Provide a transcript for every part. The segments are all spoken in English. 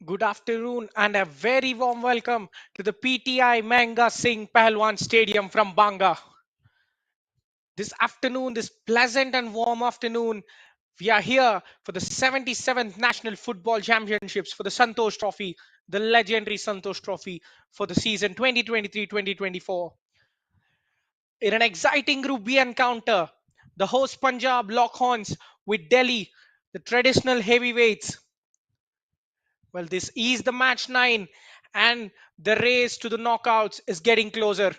Good afternoon and a very warm welcome to the PTI Manga Singh Pahalwan Stadium from Banga. This afternoon, this pleasant and warm afternoon, we are here for the 77th National Football Championships for the Santosh Trophy, the legendary Santosh Trophy for the season 2023-2024. In an exciting Group B encounter, the host Punjab lock horns with Delhi, the traditional heavyweights. Well, this is the match 9, and the race to the knockouts is getting closer.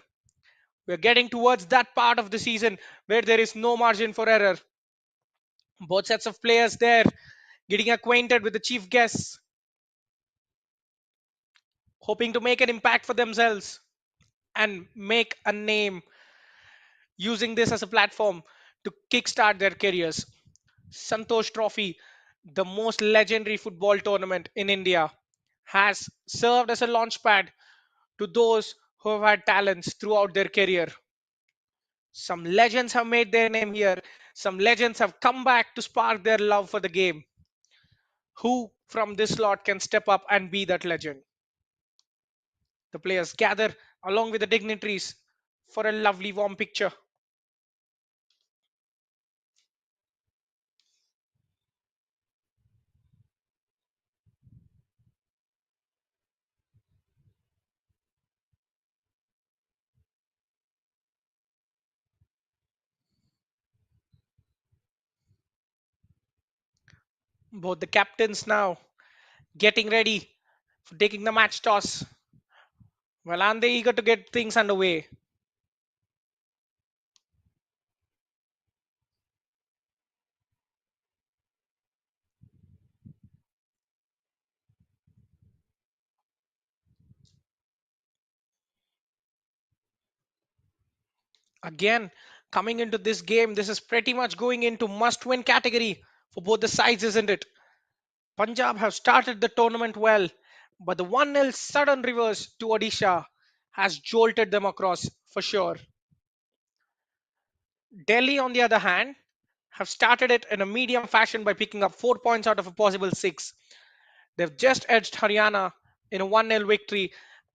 We're getting towards that part of the season where there is no margin for error. Both sets of players there getting acquainted with the chief guests, hoping to make an impact for themselves and make a name using this as a platform to kickstart their careers. Santosh Trophy, the most legendary football tournament in India, has served as a launchpad to those who have had talents throughout their career. Some legends have made their name here. Some legends have come back to spark their love for the game. Who from this lot can step up and be that legend? The players gather along with the dignitaries for a lovely warm picture. Both the captains now getting ready for taking the match toss. Well, aren't they eager to get things underway? Again, coming into this game, this is pretty much going into must win category for both the sides, isn't it? Punjab have started the tournament well, but the 1-0 sudden reverse to Odisha has jolted them across for sure. Delhi, on the other hand, have started it in a medium fashion by picking up 4 points out of a possible six. They've just edged Haryana in a 1-0 victory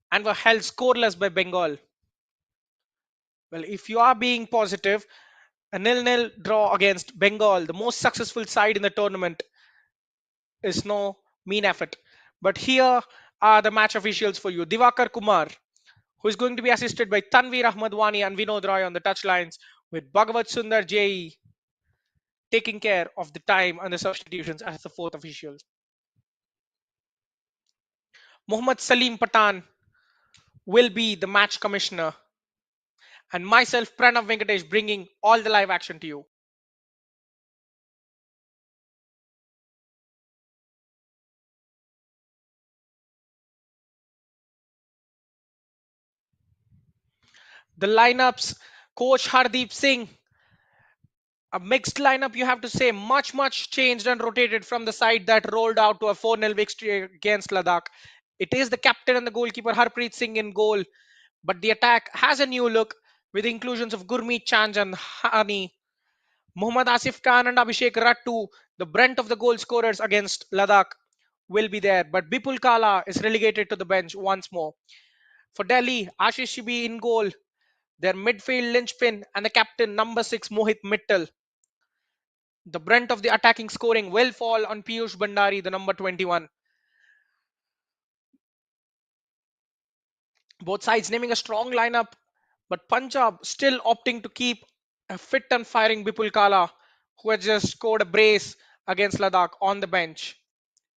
and were held scoreless by Bengal. Well, if you are being positive, a nil-nil draw against Bengal, the most successful side in the tournament, is no mean effort. But here are the match officials for you. Divakar Kumar, who is going to be assisted by Tanveer Ahmadwani and Vinod Roy on the touchlines, with Bhagavat Sundar JE taking care of the time and the substitutions as the fourth official. Muhammad Salim Patan will be the match commissioner, and myself, Pranav Venkatesh, bringing all the live action to you. The lineups, Coach Hardeep Singh, a mixed lineup, you have to say, much changed and rotated from the side that rolled out to a 4-0 victory against Ladakh. It is the captain and the goalkeeper Harpreet Singh in goal, but the attack has a new look with the inclusions of Gurmeet Chand and Hani, Muhammad Asif Khan and Abhishek Rattu, the brunt of the goal scorers against Ladakh, will be there. But Bipul Kala is relegated to the bench once more. For Delhi, Ashish Shibi in goal, their midfield linchpin, and the captain number 6 Mohit Mittal. The brunt of the attacking scoring will fall on Piyush Bandari, the number 21. Both sides naming a strong lineup, but Punjab still opting to keep a fit and firing Bipul Kala, who has just scored a brace against Ladakh on the bench.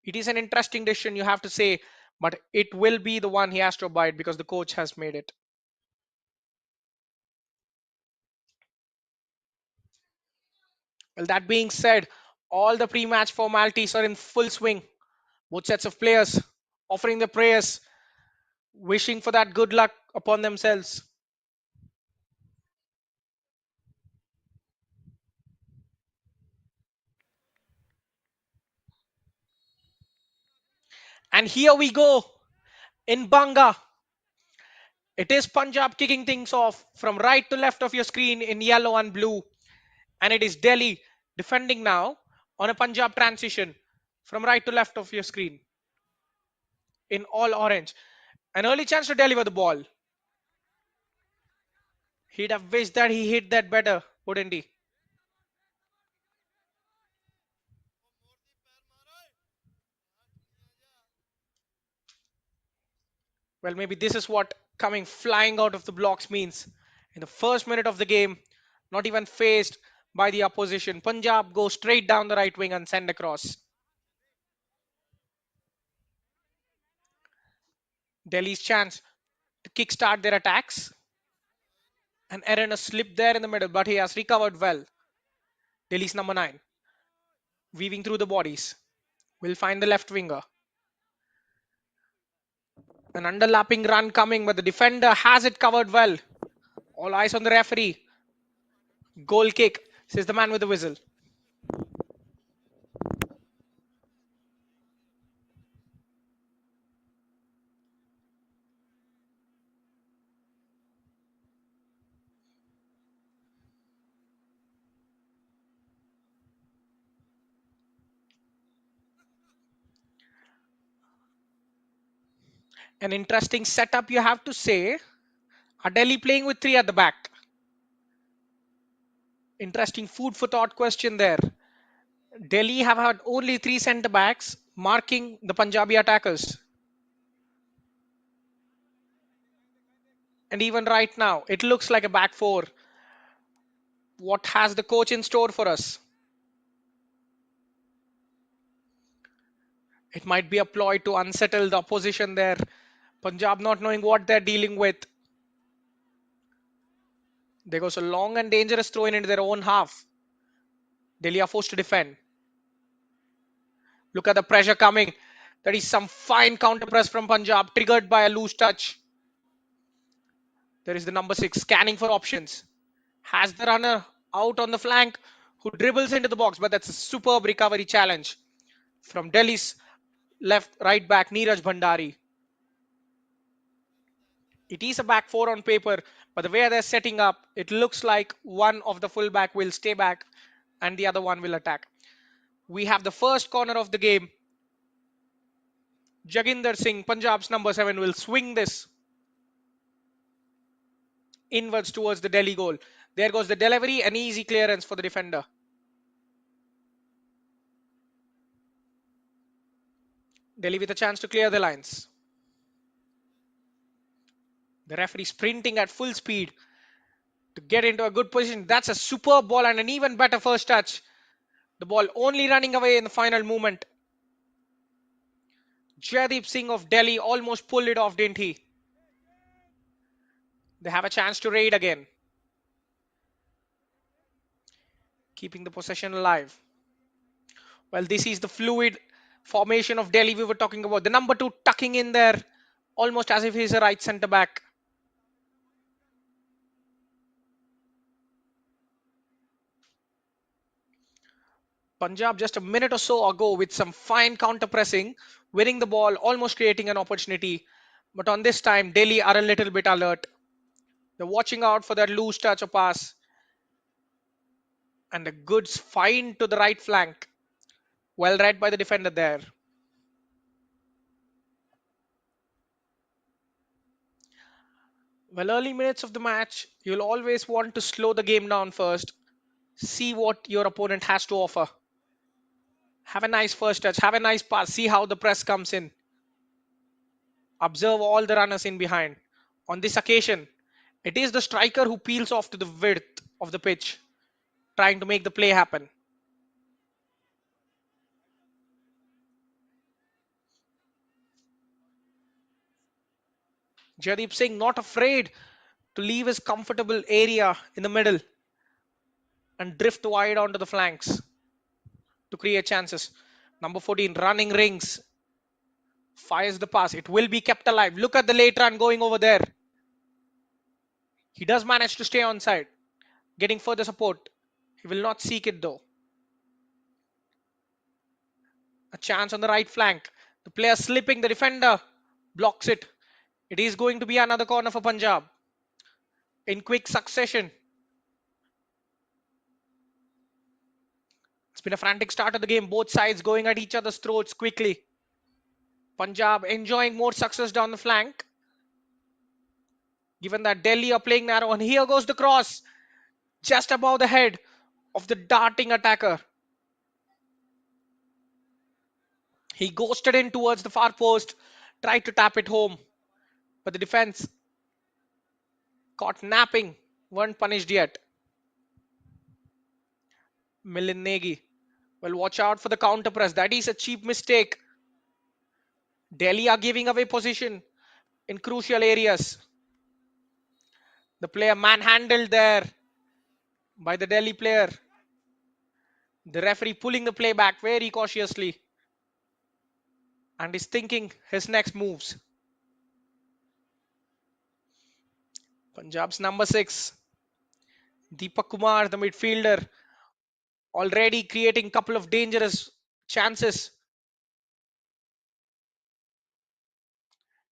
It is an interesting decision, you have to say, but it will be the one he has to abide because the coach has made it. Well, that being said, all the pre match formalities are in full swing. Both sets of players offering their prayers, wishing for that good luck upon themselves. And here we go in Banga. It is Punjab kicking things off from right to left of your screen in yellow and blue. And it is Delhi defending now on a Punjab transition from right to left of your screen. in all orange. An early chance to deliver the ball. He'd have wished that he hit that better, wouldn't he? Well, maybe this is what coming flying out of the blocks means. In the first minute of the game, not even faced by the opposition, Punjab goes straight down the right wing and send across. Delhi's chance to kickstart their attacks. An error slip there in the middle, but he has recovered well. Delhi's number 9, weaving through the bodies, will find the left winger. An underlapping run coming, but the defender has it covered well. All eyes on the referee. Goal kick, says the man with the whistle. An interesting setup, you have to say. Are Delhi playing with 3 at the back? Interesting food for thought question there. Delhi have had only 3 centre backs marking the Punjabi attackers. And even right now, it looks like a back 4. What has the coach in store for us? It might be a ploy to unsettle the opposition there. Punjab not knowing what they're dealing with. There goes a long and dangerous throw in into their own half. Delhi are forced to defend. Look at the pressure coming. There is some fine counter press from Punjab, triggered by a loose touch. There is the number 6 scanning for options. Has the runner out on the flank who dribbles into the box, but that's a superb recovery challenge from Delhi's left right back Neeraj Bhandari. It is a back 4 on paper, but the way they're setting up, it looks like one of the fullback will stay back and the other one will attack. We have the first corner of the game. Jaginder Singh, Punjab's number 7, will swing this inwards towards the Delhi goal. There goes the delivery, an easy clearance for the defender. Delhi with a chance to clear the lines. The referee sprinting at full speed to get into a good position. That's a superb ball and an even better first touch. The ball only running away in the final moment. Jaideep Singh of Delhi almost pulled it off, didn't he? They have a chance to raid again, keeping the possession alive. Well, this is the fluid formation of Delhi we were talking about. The number 2 tucking in there, almost as if he's a right centre back. Punjab just a minute or so ago with some fine counter pressing, winning the ball, almost creating an opportunity. But on this time, Delhi are a little bit alert. They're watching out for that loose touch or pass. And a good find to the right flank. Well read by the defender there. Well, early minutes of the match, you'll always want to slow the game down first. See what your opponent has to offer. Have a nice first touch. Have a nice pass. See how the press comes in. Observe all the runners in behind. On this occasion, it is the striker who peels off to the width of the pitch, trying to make the play happen. Jadeep Singh not afraid to leave his comfortable area in the middle and drift wide onto the flanks to create chances. Number 14 running rings, fires the pass. It will be kept alive. Look at the late run going over there. He does manage to stay on side, getting further support. He will not seek it though. A chance on the right flank. The player slipping, the defender blocks it. It is going to be another corner for Punjab in quick succession. It's been a frantic start of the game. Both sides going at each other's throats quickly. Punjab enjoying more success down the flank, given that Delhi are playing narrow. And here goes the cross, just above the head of the darting attacker. He ghosted in towards the far post, tried to tap it home, but the defense caught napping, weren't punished yet. Milind Negi. Well, watch out for the counter press. That is a cheap mistake. Delhi are giving away position in crucial areas. The player manhandled there by the Delhi player. The referee pulling the play back very cautiously and is thinking his next moves. Punjab's number 6, Deepak Kumar, the midfielder, already creating a couple of dangerous chances.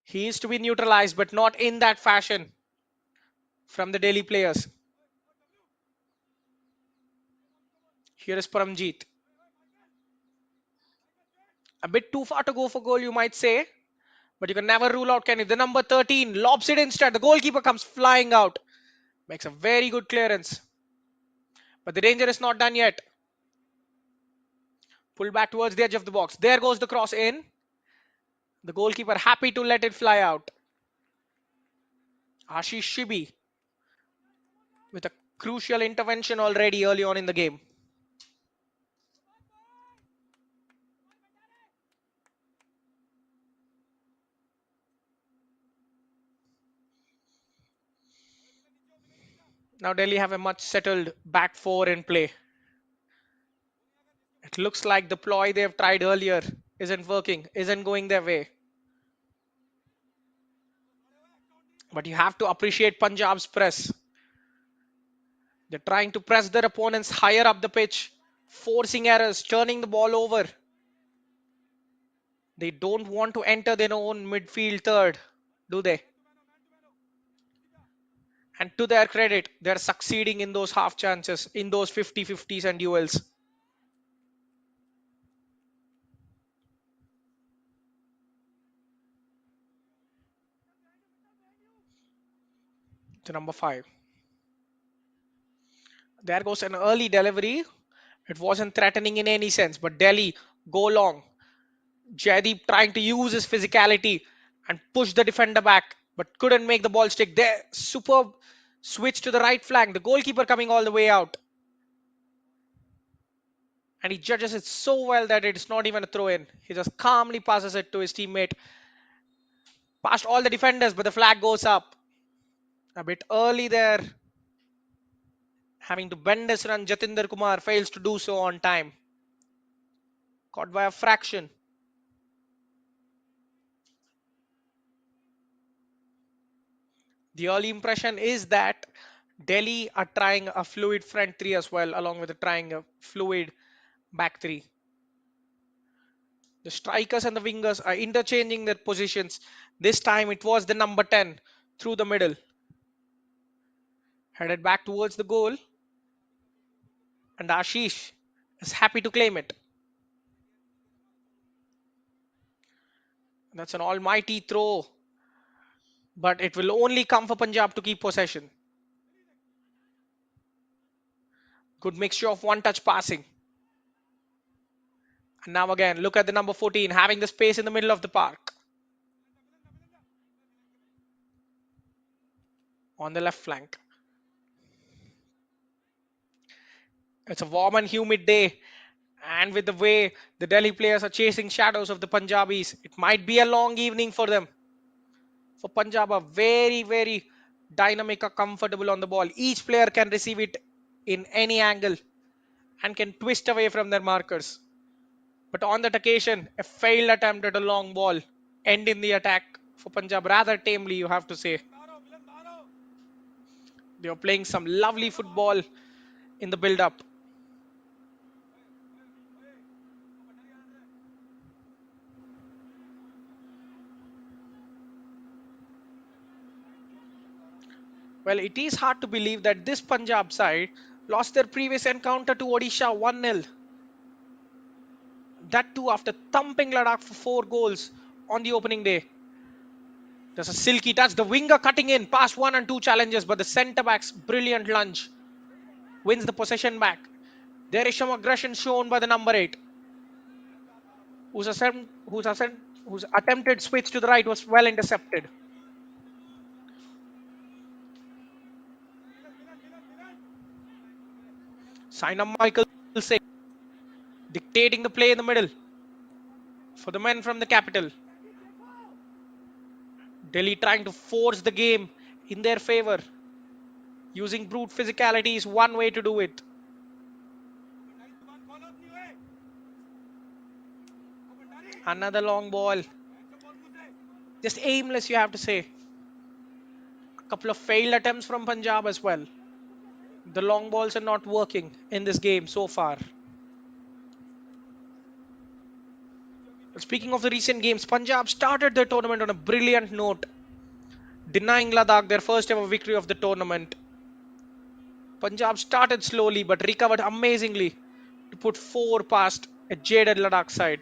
He is to be neutralized, but not in that fashion from the Delhi players. Here is Paramjeet. A bit too far to go for goal, you might say, but you can never rule out Kenny. The number 13 lobs it instead. The goalkeeper comes flying out. Makes a very good clearance. But the danger is not done yet. Pull back towards the edge of the box. There goes the cross in. The goalkeeper happy to let it fly out. Ashish Shibi with a crucial intervention already early on in the game. Now Delhi have a much settled back four in play. It looks like the ploy they've tried earlier isn't working, isn't going their way. But you have to appreciate Punjab's press. They're trying to press their opponents higher up the pitch, forcing errors, turning the ball over. They don't want to enter their own midfield third, do they? And to their credit, they're succeeding in those half chances, in those 50-50s and duels. To number 5. There goes an early delivery. It wasn't threatening in any sense, but Delhi go long. Jaideep trying to use his physicality and push the defender back, but couldn't make the ball stick. There, superb switch to the right flank. The goalkeeper coming all the way out. And he judges it so well that it's not even a throw in. He just calmly passes it to his teammate. Past all the defenders, but the flag goes up. A bit early there. Having to bend his run, Jatinder Kumar fails to do so on time. Caught by a fraction. The early impression is that Delhi are trying a fluid front three as well, along with trying a fluid back three. The strikers and the wingers are interchanging their positions. This time it was the number 10 through the middle. Headed back towards the goal. And Ashish is happy to claim it. That's an almighty throw. But it will only come for Punjab to keep possession. Good mixture of one-touch passing. And now again, look at the number 14 having the space in the middle of the park. On the left flank. It's a warm and humid day. And with the way the Delhi players are chasing shadows of the Punjabis, it might be a long evening for them. For Punjab are very, very dynamic or comfortable on the ball. Each player can receive it in any angle and can twist away from their markers. But on that occasion, a failed attempt at a long ball end in the attack for Punjab rather tamely, you have to say. They are playing some lovely football in the build-up. Well, it is hard to believe that this Punjab side lost their previous encounter to Odisha 1-0. That too after thumping Ladakh for 4 goals on the opening day. There's a silky touch. The winger cutting in past one and two challenges, but the centre back's brilliant lunge wins the possession back. There is some aggression shown by the number 8, whose attempted switch to the right was well intercepted. Sign up Michael Singh, dictating the play in the middle for the men from the capital. Delhi trying to force the game in their favor. Using brute physicality is one way to do it. Another long ball. Just aimless, you have to say. A couple of failed attempts from Punjab as well. The long balls are not working in this game so far. Speaking of the recent games, Punjab started their tournament on a brilliant note, denying Ladakh their first ever victory of the tournament. Punjab started slowly but recovered amazingly to put 4 past a jaded Ladakh side.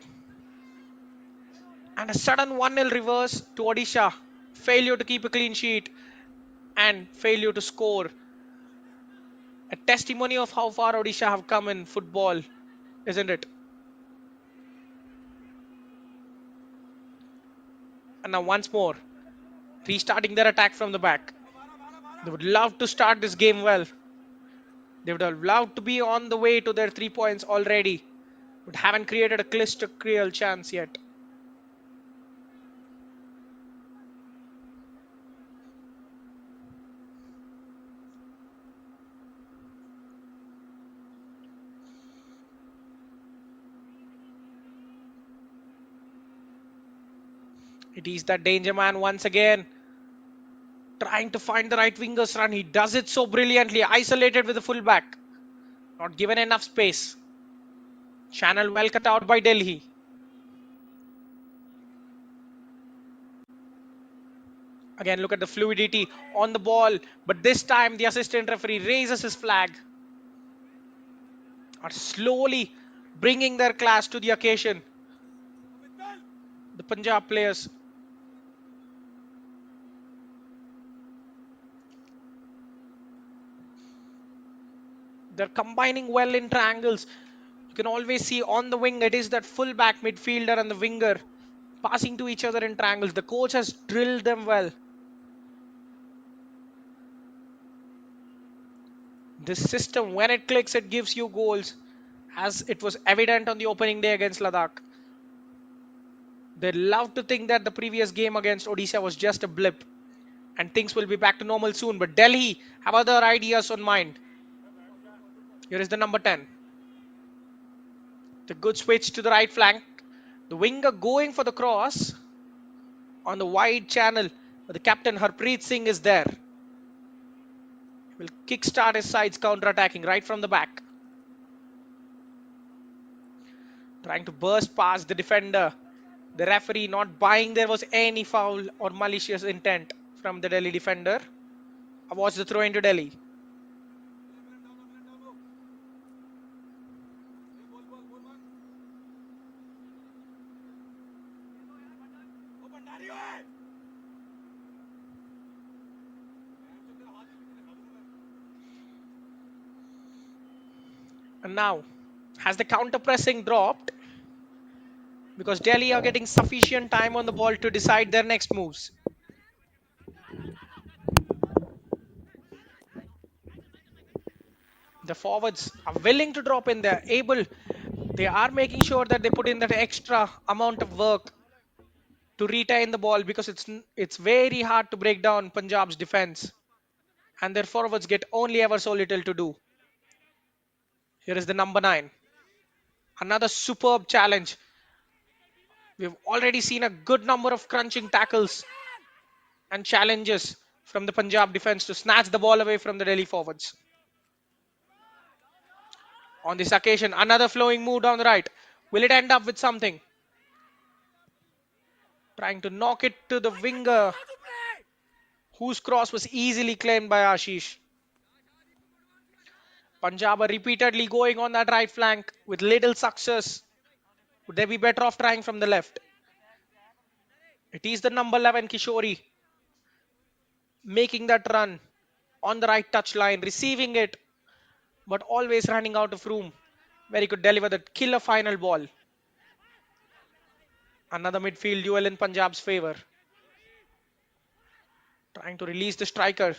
And a sudden 1-0 reverse to Odisha. Failure to keep a clean sheet and failure to score. A testimony of how far Odisha have come in football, isn't it? And now once more, restarting their attack from the back. They would love to start this game well. They would have loved to be on the way to their 3 points already, but haven't created a crystal chance yet. It is that danger man once again, trying to find the right winger's run. He does it so brilliantly, isolated with the fullback. Not given enough space. Channel well cut out by Delhi. Again, look at the fluidity on the ball. But this time, the assistant referee raises his flag. Are slowly bringing their class to the occasion. The Punjab players. They're combining well in triangles. You can always see on the wing, it is that fullback, midfielder and the winger passing to each other in triangles. The coach has drilled them well. This system, when it clicks, it gives you goals, as it was evident on the opening day against Ladakh. They love to think that the previous game against Odisha was just a blip and things will be back to normal soon. But Delhi have other ideas on mind. Here is the number 10. The good switch to the right flank. The winger going for the cross on the wide channel. The captain Harpreet Singh is there. He will kickstart his sides counter-attacking right from the back. Trying to burst past the defender. The referee not buying there was any foul or malicious intent from the Delhi defender. Watch the throw into Delhi. And now, has the counter pressing dropped? Because Delhi are getting sufficient time on the ball to decide their next moves. The forwards are willing to drop in. They're able. They are making sure that they put in that extra amount of work to retain the ball, because it's very hard to break down Punjab's defense. And their forwards get only ever so little to do. Here is the number 9. Another superb challenge. We've already seen a good number of crunching tackles and challenges from the Punjab defense to snatch the ball away from the Delhi forwards. On this occasion, another flowing move down the right. Will it end up with something? Trying to knock it to the winger, whose cross was easily claimed by Ashish. Punjab are repeatedly going on that right flank with little success. Would they be better off trying from the left? It is the number 11 Kishori making that run on the right touch line, receiving it, but always running out of room where he could deliver that killer final ball. Another midfield duel in Punjab's favour. Trying to release the striker.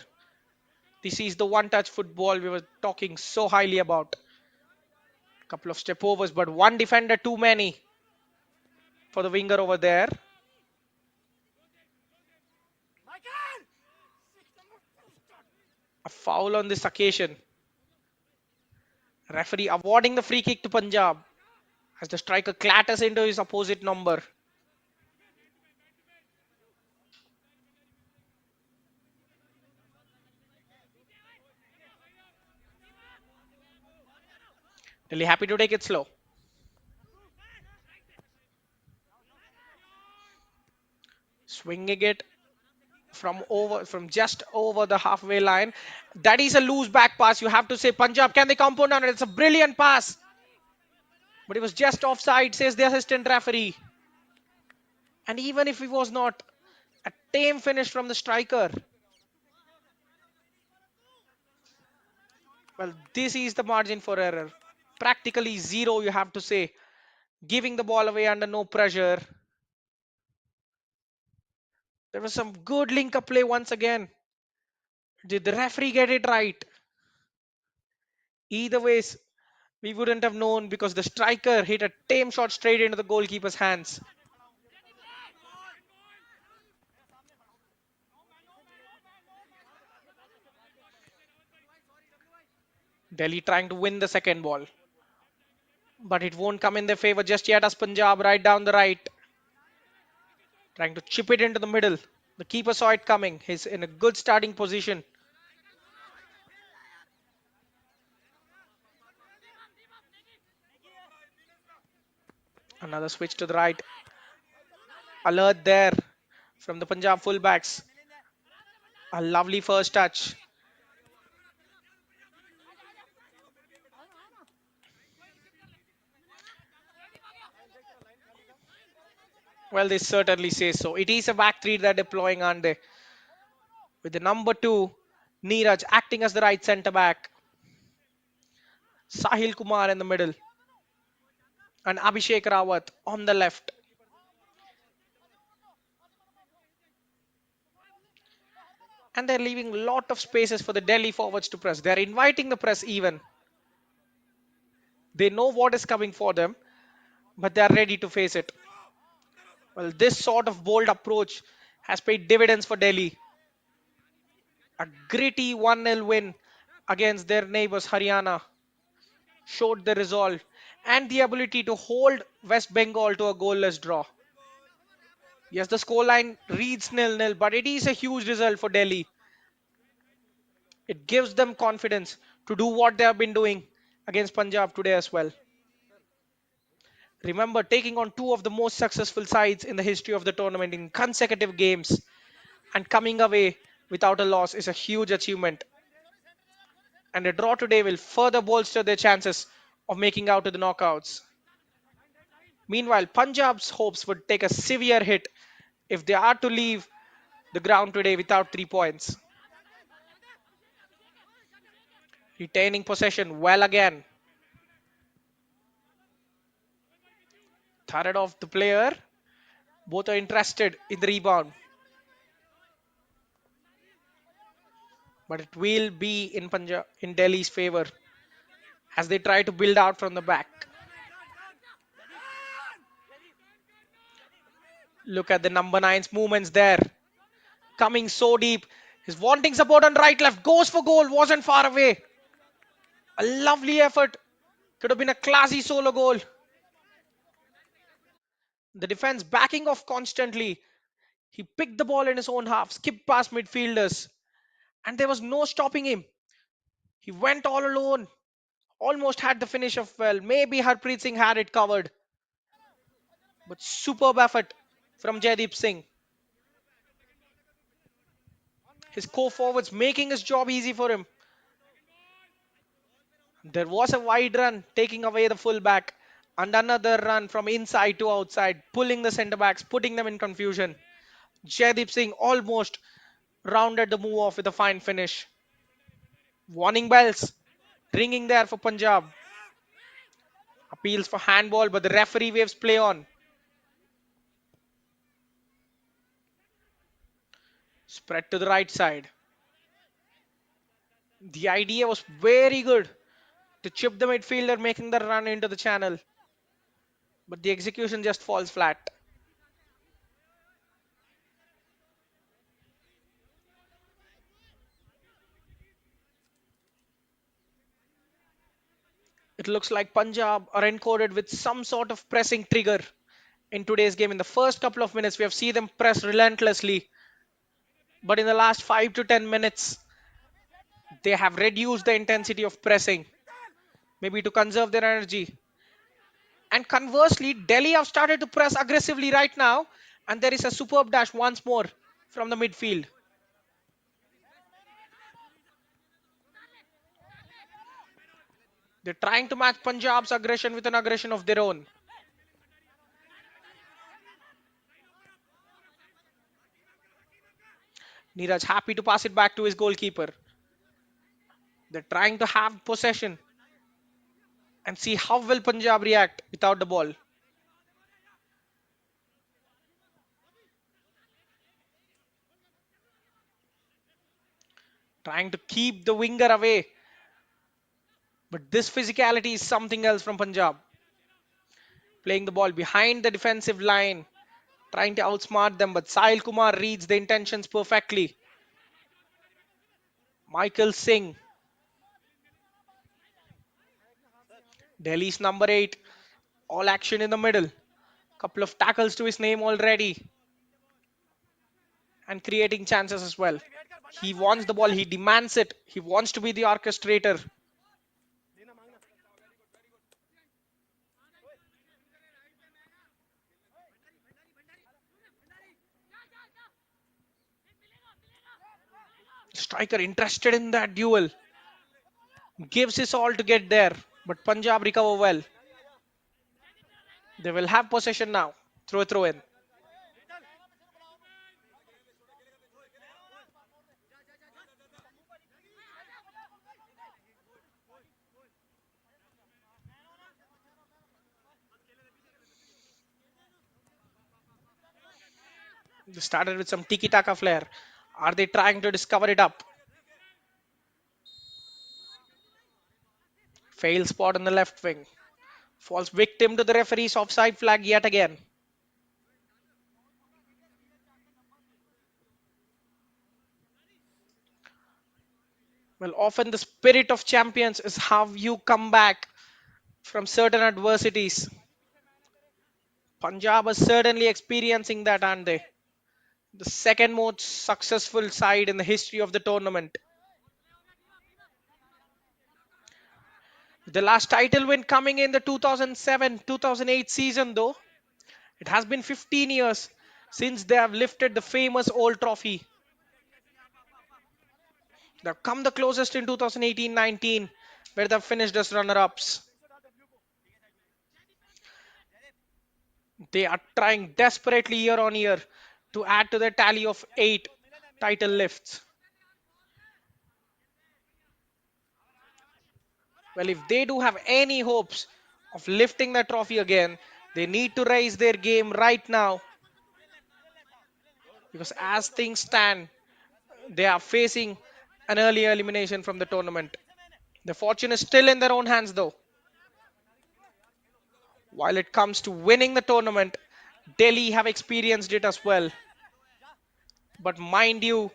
This is the one touch football we were talking so highly about. Couple of step overs, but one defender too many for the winger over there. A foul on this occasion. Referee awarding the free kick to Punjab as the striker clatters into his opposite number. Really happy to take it slow. Swinging it from just over the halfway line. That is a loose back pass. You have to say Punjab, can they compound on it? It's a brilliant pass. But it was just offside, says the assistant referee. And even if it was not, a tame finish from the striker. Well, this is the margin for error. Practically zero, you have to say. Giving the ball away under no pressure. There was some good link up play once again. Did the referee get it right? Either ways, we wouldn't have known because the striker hit a tame shot straight into the goalkeeper's hands. Delhi trying to win the second ball. But it won't come in their favour just yet as Punjab right down the right. Trying to chip it into the middle. The keeper saw it coming. He's in a good starting position. Another switch to the right. Alert there from the Punjab fullbacks. A lovely first touch. Well, they certainly say so. It is a back three they're deploying, aren't they? With the number 2, Neeraj acting as the right centre back. Sahil Kumar in the middle. And Abhishek Rawat on the left. And they're leaving a lot of spaces for the Delhi forwards to press. They're inviting the press even. They know what is coming for them, but they're ready to face it. Well, this sort of bold approach has paid dividends for Delhi. A gritty 1-0 win against their neighbours Haryana showed the resolve and the ability to hold West Bengal to a goalless draw. Yes, the scoreline reads 0-0, but it is a huge result for Delhi. It gives them confidence to do what they have been doing against Punjab today as well. Remember, taking on two of the most successful sides in the history of the tournament in consecutive games and coming away without a loss is a huge achievement. And a draw today will further bolster their chances of making out to the knockouts. Meanwhile, Punjab's hopes would take a severe hit if they are to leave the ground today without 3 points. Retaining possession well again. Third off the player. Both are interested in the rebound. But it will be in Delhi's favour as they try to build out from the back. Look at the number 9's movements there. Coming so deep. He's wanting support on right left. Goes for goal. Wasn't far away. A lovely effort. Could have been a classy solo goal. The defense backing off constantly. He picked the ball in his own half, skipped past midfielders, and there was no stopping him. He went all alone. Almost had the finish of well. Maybe Harpreet Singh had it covered. But superb effort from Jaideep Singh. His co-forwards making his job easy for him. There was a wide run taking away the fullback and another run from inside to outside, pulling the centre backs, putting them in confusion. Jaideep Singh almost rounded the move off with a fine finish. Warning bells ringing there for Punjab. Appeals for handball, but the referee waves play on. Spread to the right side. The idea was very good to chip the midfielder, making the run into the channel, but the execution just falls flat. It looks like Punjab are encoded with some sort of pressing trigger in today's game. In the first couple of minutes, we have seen them press relentlessly, but in the last 5 to 10 minutes, they have reduced the intensity of pressing, maybe to conserve their energy. And conversely, Delhi have started to press aggressively right now, and there is a superb dash once more from the midfield. They're trying to match Punjab's aggression with an aggression of their own. Neeraj happy to pass it back to his goalkeeper. They're trying to have possession and see how will Punjab react without the ball. Trying to keep the winger away. But this physicality is something else from Punjab. Playing the ball behind the defensive line, trying to outsmart them, but Sahil Kumar reads the intentions perfectly. Michael Singh, Delhi's number 8, all action in the middle. Couple of tackles to his name already and creating chances as well. He wants the ball, he demands it, he wants to be the orchestrator. Striker interested in that duel, gives his all to get there, but Punjab recover well. They will have possession now. Throw in. They started with some tiki taka flair. Are they trying to discover it up? Fail spot on the left wing. Falls victim to the referee's offside flag yet again. Well, often the spirit of champions is how you come back from certain adversities. Punjab is certainly experiencing that, aren't they? The second most successful side in the history of the tournament. The last title win coming in the 2007-2008 season, though. It has been 15 years since they have lifted the famous old trophy. They've come the closest in 2018-19, where they've finished as runner-ups. They are trying desperately year on year to add to their tally of 8 title lifts. Well, if they do have any hopes of lifting the trophy again, they need to raise their game right now, because as things stand, they are facing an early elimination from the tournament. The fortune is still in their own hands, though. While it comes to winning the tournament, Delhi have experienced it as well. But mind you,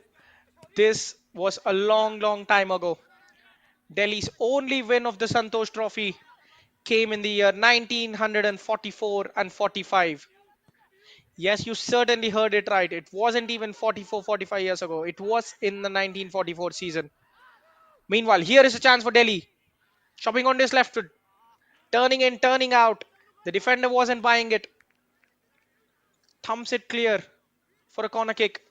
this was a long, long time ago. Delhi's only win of the Santosh Trophy came in the year 1944 and 45. Yes, you certainly heard it right. It wasn't even 44, 45 years ago. It was in the 1944 season. Meanwhile, here is a chance for Delhi. Chopping on this left foot. Turning in, turning out. The defender wasn't buying it. Thumps it clear for a corner kick.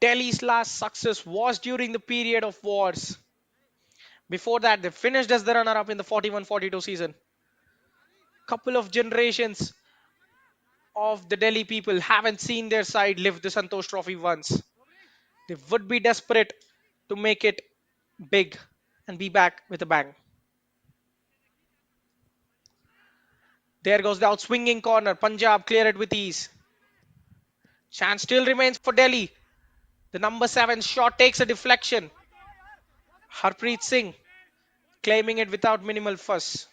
Delhi's last success was during the period of wars. Before that, they finished as the runner-up in the 41-42 season. Couple of generations of the Delhi people haven't seen their side lift the Santosh Trophy once. They would be desperate to make it big and be back with a bang. There goes the outswinging corner. Punjab clear it with ease. Chance still remains for Delhi. The number 7 shot takes a deflection. Harpreet Singh claiming it without minimal fuss.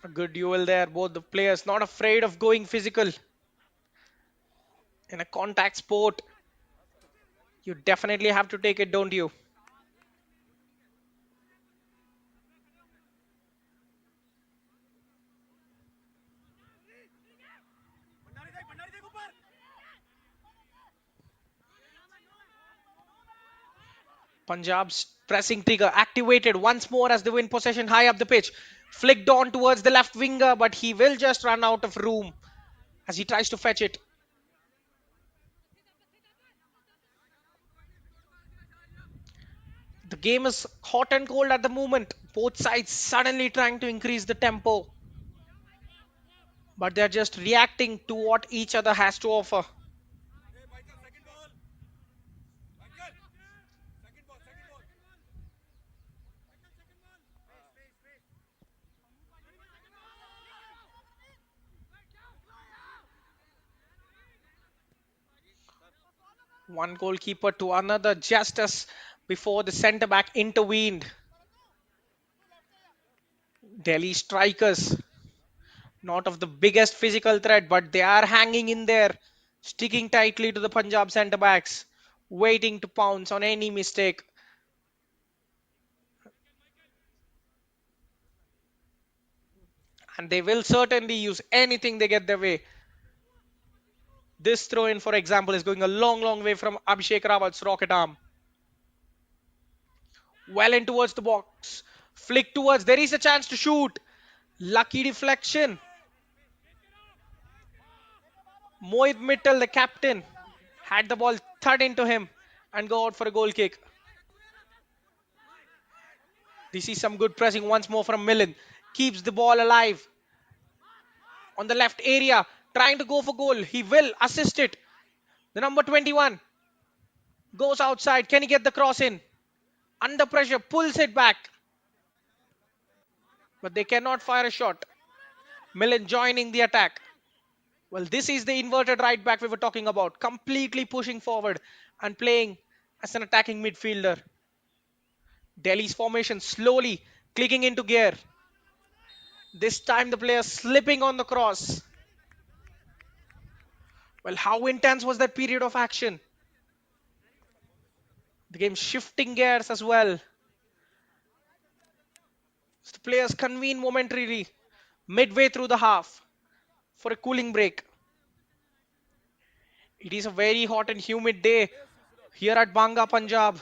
A good duel there. Both the players not afraid of going physical. In a contact sport, you definitely have to take it, don't you? Punjab's pressing trigger activated once more as they win possession high up the pitch. Flicked on towards the left winger, but he will just run out of room as he tries to fetch it. The game is hot and cold at the moment. Both sides suddenly trying to increase the tempo, but they're just reacting to what each other has to offer. One goalkeeper to another just as before the centre back intervened. Delhi strikers, not of the biggest physical threat, but they are hanging in there, sticking tightly to the Punjab centre backs, waiting to pounce on any mistake. And they will certainly use anything they get their way. This throw in, for example, is going a long, long way from Abhishek Rawat's rocket arm. Well in towards the box. Flick towards. There is a chance to shoot. Lucky deflection. Mohit Mittal, the captain, had the ball thud into him and go out for a goal kick. This is some good pressing once more from Millen. Keeps the ball alive on the left area. Trying to go for goal. He will assist it. The number 21 goes outside. Can he get the cross in? Under pressure. Pulls it back. But they cannot fire a shot. Millen joining the attack. Well, this is the inverted right back we were talking about. Completely pushing forward and playing as an attacking midfielder. Delhi's formation slowly clicking into gear. This time the player slipping on the cross. Well, how intense was that period of action? The game shifting gears as well. The players convene momentarily midway through the half for a cooling break. It is a very hot and humid day here at Banga, Punjab.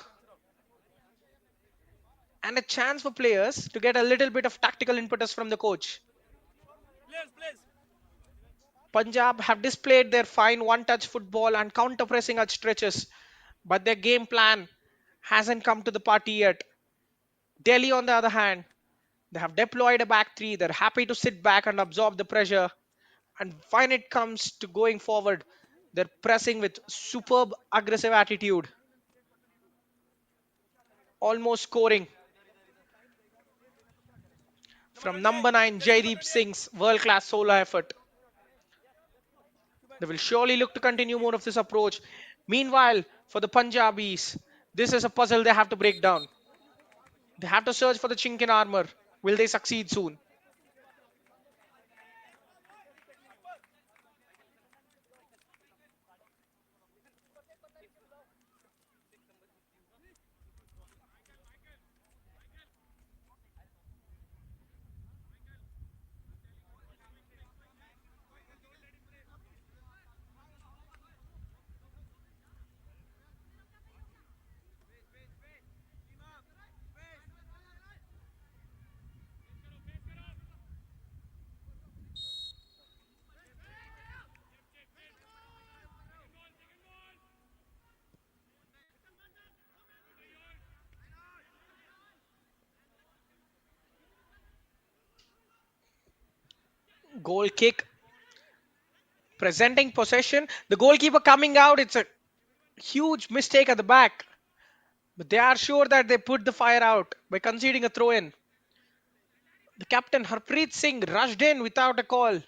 And a chance for players to get a little bit of tactical impetus from the coach. Punjab have displayed their fine one-touch football and counter-pressing at stretches, but their game plan hasn't come to the party yet. Delhi, on the other hand, they have deployed a back three. They're happy to sit back and absorb the pressure. And when it comes to going forward, they're pressing with superb aggressive attitude, almost scoring from number 9 Jaideep Singh's world-class solo effort. They will surely look to continue more of this approach. Meanwhile, for the Punjabis, this is a puzzle they have to break down. They have to search for the chink in armor. Will they succeed soon? Goal kick, presenting possession. The goalkeeper coming out. It's a huge mistake at the back. But they are sure that they put the fire out by conceding a throw in. The captain Harpreet Singh rushed in without a call.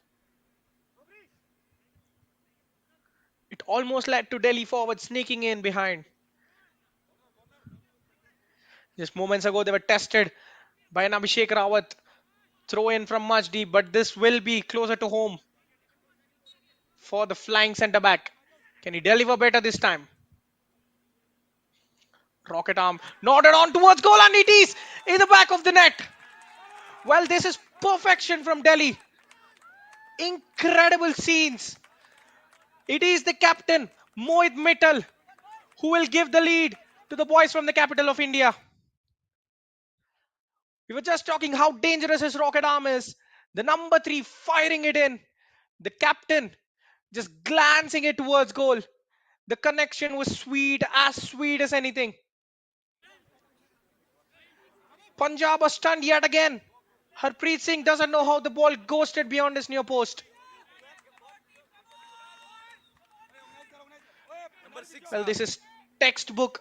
It almost led to Delhi forward sneaking in behind. Just moments ago, they were tested by an Abhishek Rawat throw in from much deep, but this will be closer to home for the flying centre back. Can he deliver better this time? Rocket arm nodded on towards goal, and it is in the back of the net. Well, this is perfection from Delhi. Incredible scenes. It is the captain, Mohit Mittal, who will give the lead to the boys from the capital of India. We were just talking how dangerous his rocket arm is. The number three firing it in. The captain just glancing it towards goal. The connection was sweet as anything. Punjab was stunned yet again. Harpreet Singh doesn't know how the ball ghosted beyond his near post. Well, this is textbook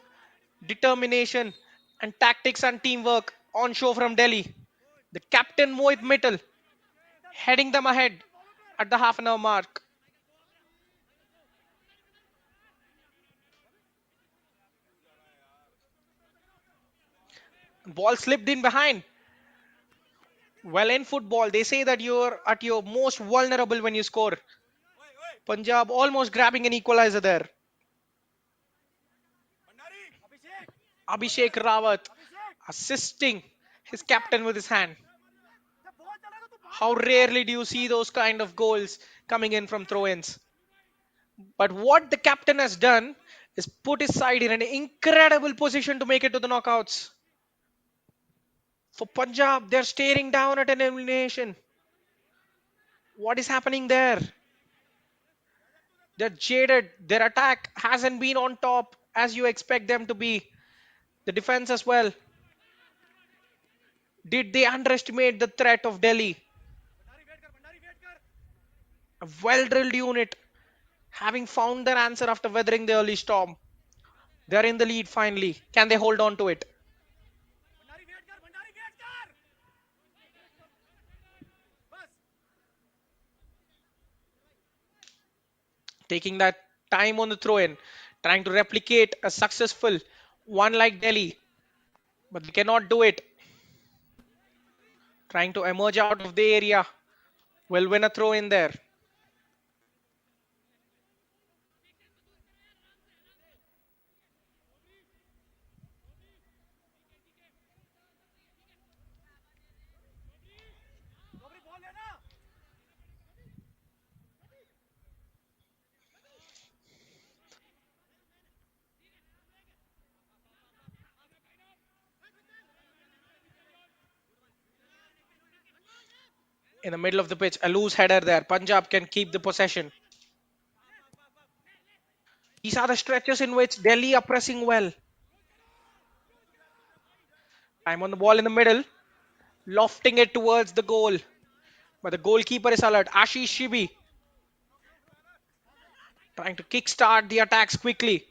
determination and tactics and teamwork on show from Delhi. The captain Mohit Mittal heading them ahead at the half an hour mark. Ball slipped in behind. Well, in football, they say that you're at your most vulnerable when you score. Punjab almost grabbing an equalizer there. Abhishek Rawat assisting his captain with his hand. How rarely do you see those kind of goals coming in from throw-ins? But what the captain has done is put his side in an incredible position to make it to the knockouts. For Punjab, they're staring down at an elimination. What is happening there? They're jaded. Their attack hasn't been on top as you expect them to be. The defense as well. Did they underestimate the threat of Delhi? A well drilled unit, having found their answer after weathering the early storm. They're in the lead finally. Can they hold on to it? Taking that time on the throw in, trying to replicate a successful one like Delhi, but they cannot do it. Trying to emerge out of the area, will win a throw in there. In the middle of the pitch, a loose header there. Punjab can keep the possession. These are the stretches in which Delhi are pressing well. Time on the ball in the middle, lofting it towards the goal. But the goalkeeper is alert. Ashish Shibi trying to kickstart the attacks quickly.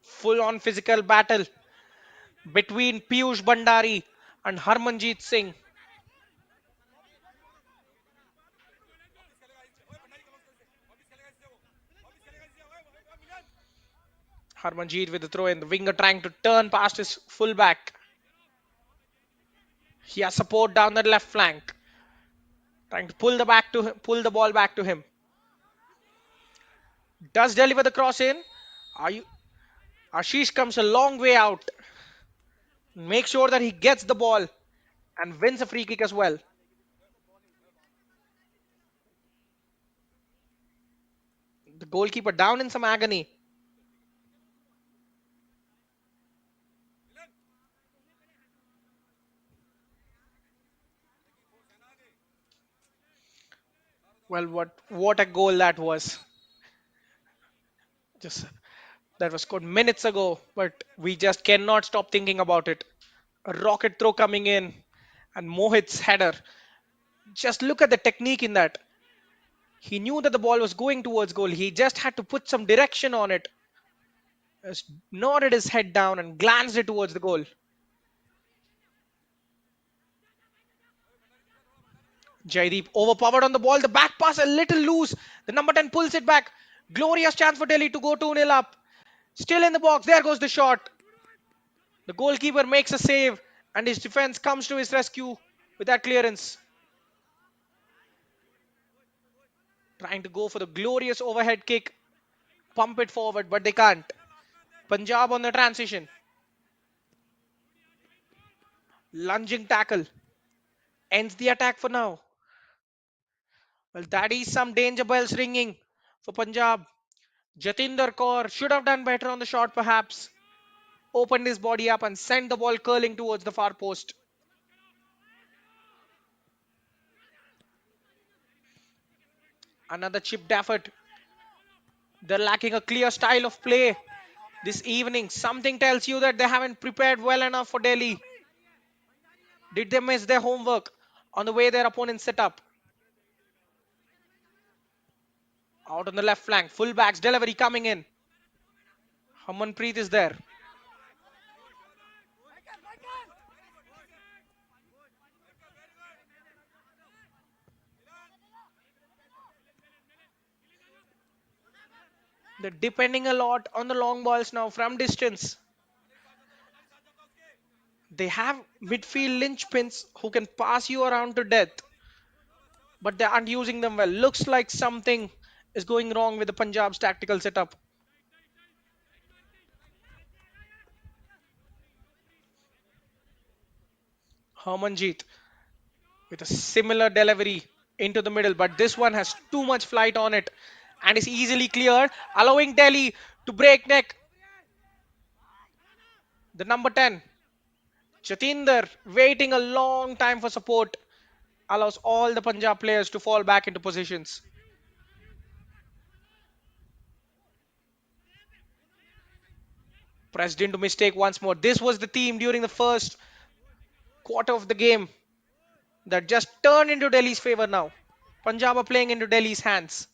Full on physical battle between Piyush Bandari and Harmanjeet Singh. Harmanjeet with the throw in. The winger trying to turn past his fullback. He has support down the left flank. Trying to pull the ball back to him. Does deliver the cross in. Are you Ashish comes a long way out. Make sure that he gets the ball and wins a free kick as well. The goalkeeper down in some agony. Well, what a goal that was. Just that was scored minutes ago, but we just cannot stop thinking about it. A rocket throw coming in, And Mohit's header. Just look at the technique in that. He knew that the ball was going towards goal. He just had to put some direction on it. Just nodded his head down and glanced it towards the goal. Jaideep overpowered on the ball. The back pass a little loose. The number 10 pulls it back. Glorious chance for Delhi to go 2-0 up. Still in the box. There goes the shot. The goalkeeper makes a save and his defense comes to his rescue with that clearance. Trying to go for the glorious overhead kick. Pump it forward, but they can't. Punjab on the transition. Lunging tackle. Ends the attack for now. Well, that is some danger bells ringing for Punjab. Jatinder Kaur should have done better on the shot, perhaps. Opened his body up and sent the ball curling towards the far post. Another chipped effort. They're lacking a clear style of play this evening. Something tells you that they haven't prepared well enough for Delhi. Did they miss their homework on the way their opponents set up? Out on the left flank, fullbacks delivery coming in. Harmanpreet is there. They're depending a lot on the long balls now from distance. They have midfield linchpins who can pass you around to death, but they aren't using them well. Looks like something is going wrong with the Punjab's tactical setup. Harmanjeet with a similar delivery into the middle, but this one has too much flight on it and is easily cleared, allowing Delhi to break neck. The number 10, Jatinder, waiting a long time for support, allows all the Punjab players to fall back into positions. Pressed into mistake once more. This was the theme during the first quarter of the game that just turned into Delhi's favor now. Punjab are playing into Delhi's hands.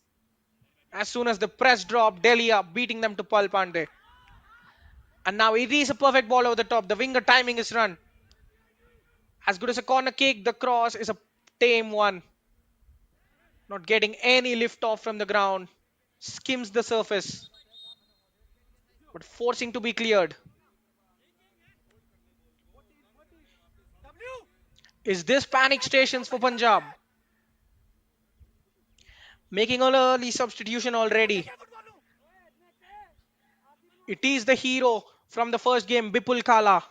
As soon as the press dropped, Delhi are beating them to Pal Pandey. And now it is a perfect ball over the top. The winger timing is run. As good as a corner kick, the cross is a tame one. Not getting any lift off from the ground. Skims the surface. But forcing to be cleared. Is this panic stations for Punjab? Making an early substitution already. It is the hero from the first game, Bipul Kala.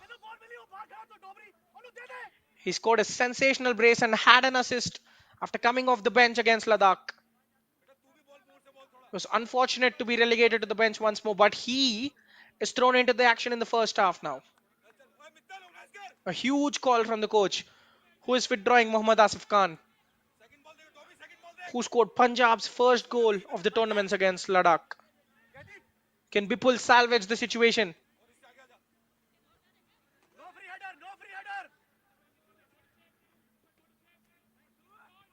He scored a sensational brace and had an assist after coming off the bench against Ladakh. It was unfortunate to be relegated to the bench once more, but he is thrown into the action in the first half now. A huge call from the coach, who is withdrawing Mohammad Asif Khan, who scored Punjab's first goal of the tournaments against Ladakh. Can Bipul salvage the situation?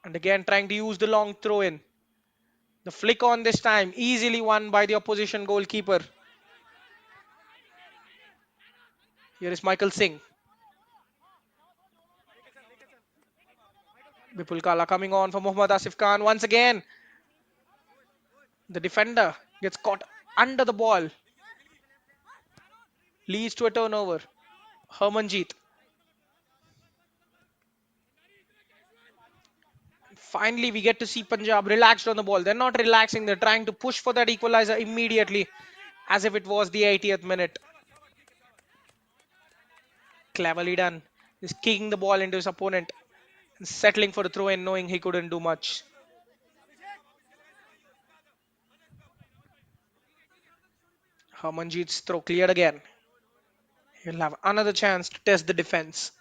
And again trying to use the long throw in. The flick on this time, easily won by the opposition goalkeeper. Here is Michael Singh. Bipul Kala coming on for Mohammad Asif Khan once again. The defender gets caught under the ball. Leads to a turnover. Harmanjeet. Finally, we get to see Punjab relaxed on the ball. They're not relaxing. They're trying to push for that equalizer immediately as if it was the 80th minute. Cleverly done. Just kicking the ball into his opponent and settling for the throw in, knowing he couldn't do much. Harmanjeet's throw cleared again. He'll have another chance to test the defense.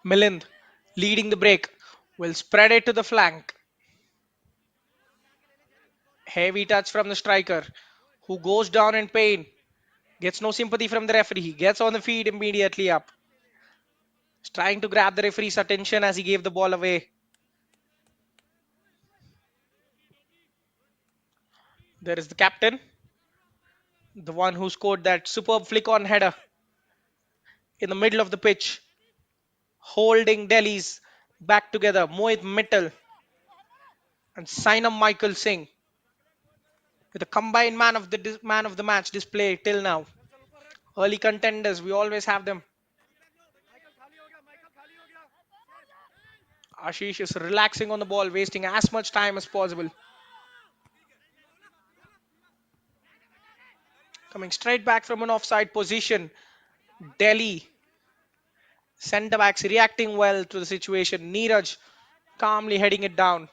Milind leading the break. Will spread it to the flank. Heavy touch from the striker, who goes down in pain. Gets no sympathy from the referee. He gets on the feet immediately up. He's trying to grab the referee's attention as he gave the ball away. There is the captain, the one who scored that superb flick on header in the middle of the pitch, holding Delhi's back together. Mohit Mittal and Sainam Michael Singh with a combined man of the match display till now. Early contenders, we always have them. Ashish is relaxing on the ball, wasting as much time as possible. Coming straight back from an offside position. Delhi centre backs reacting well to the situation. Neeraj calmly heading it down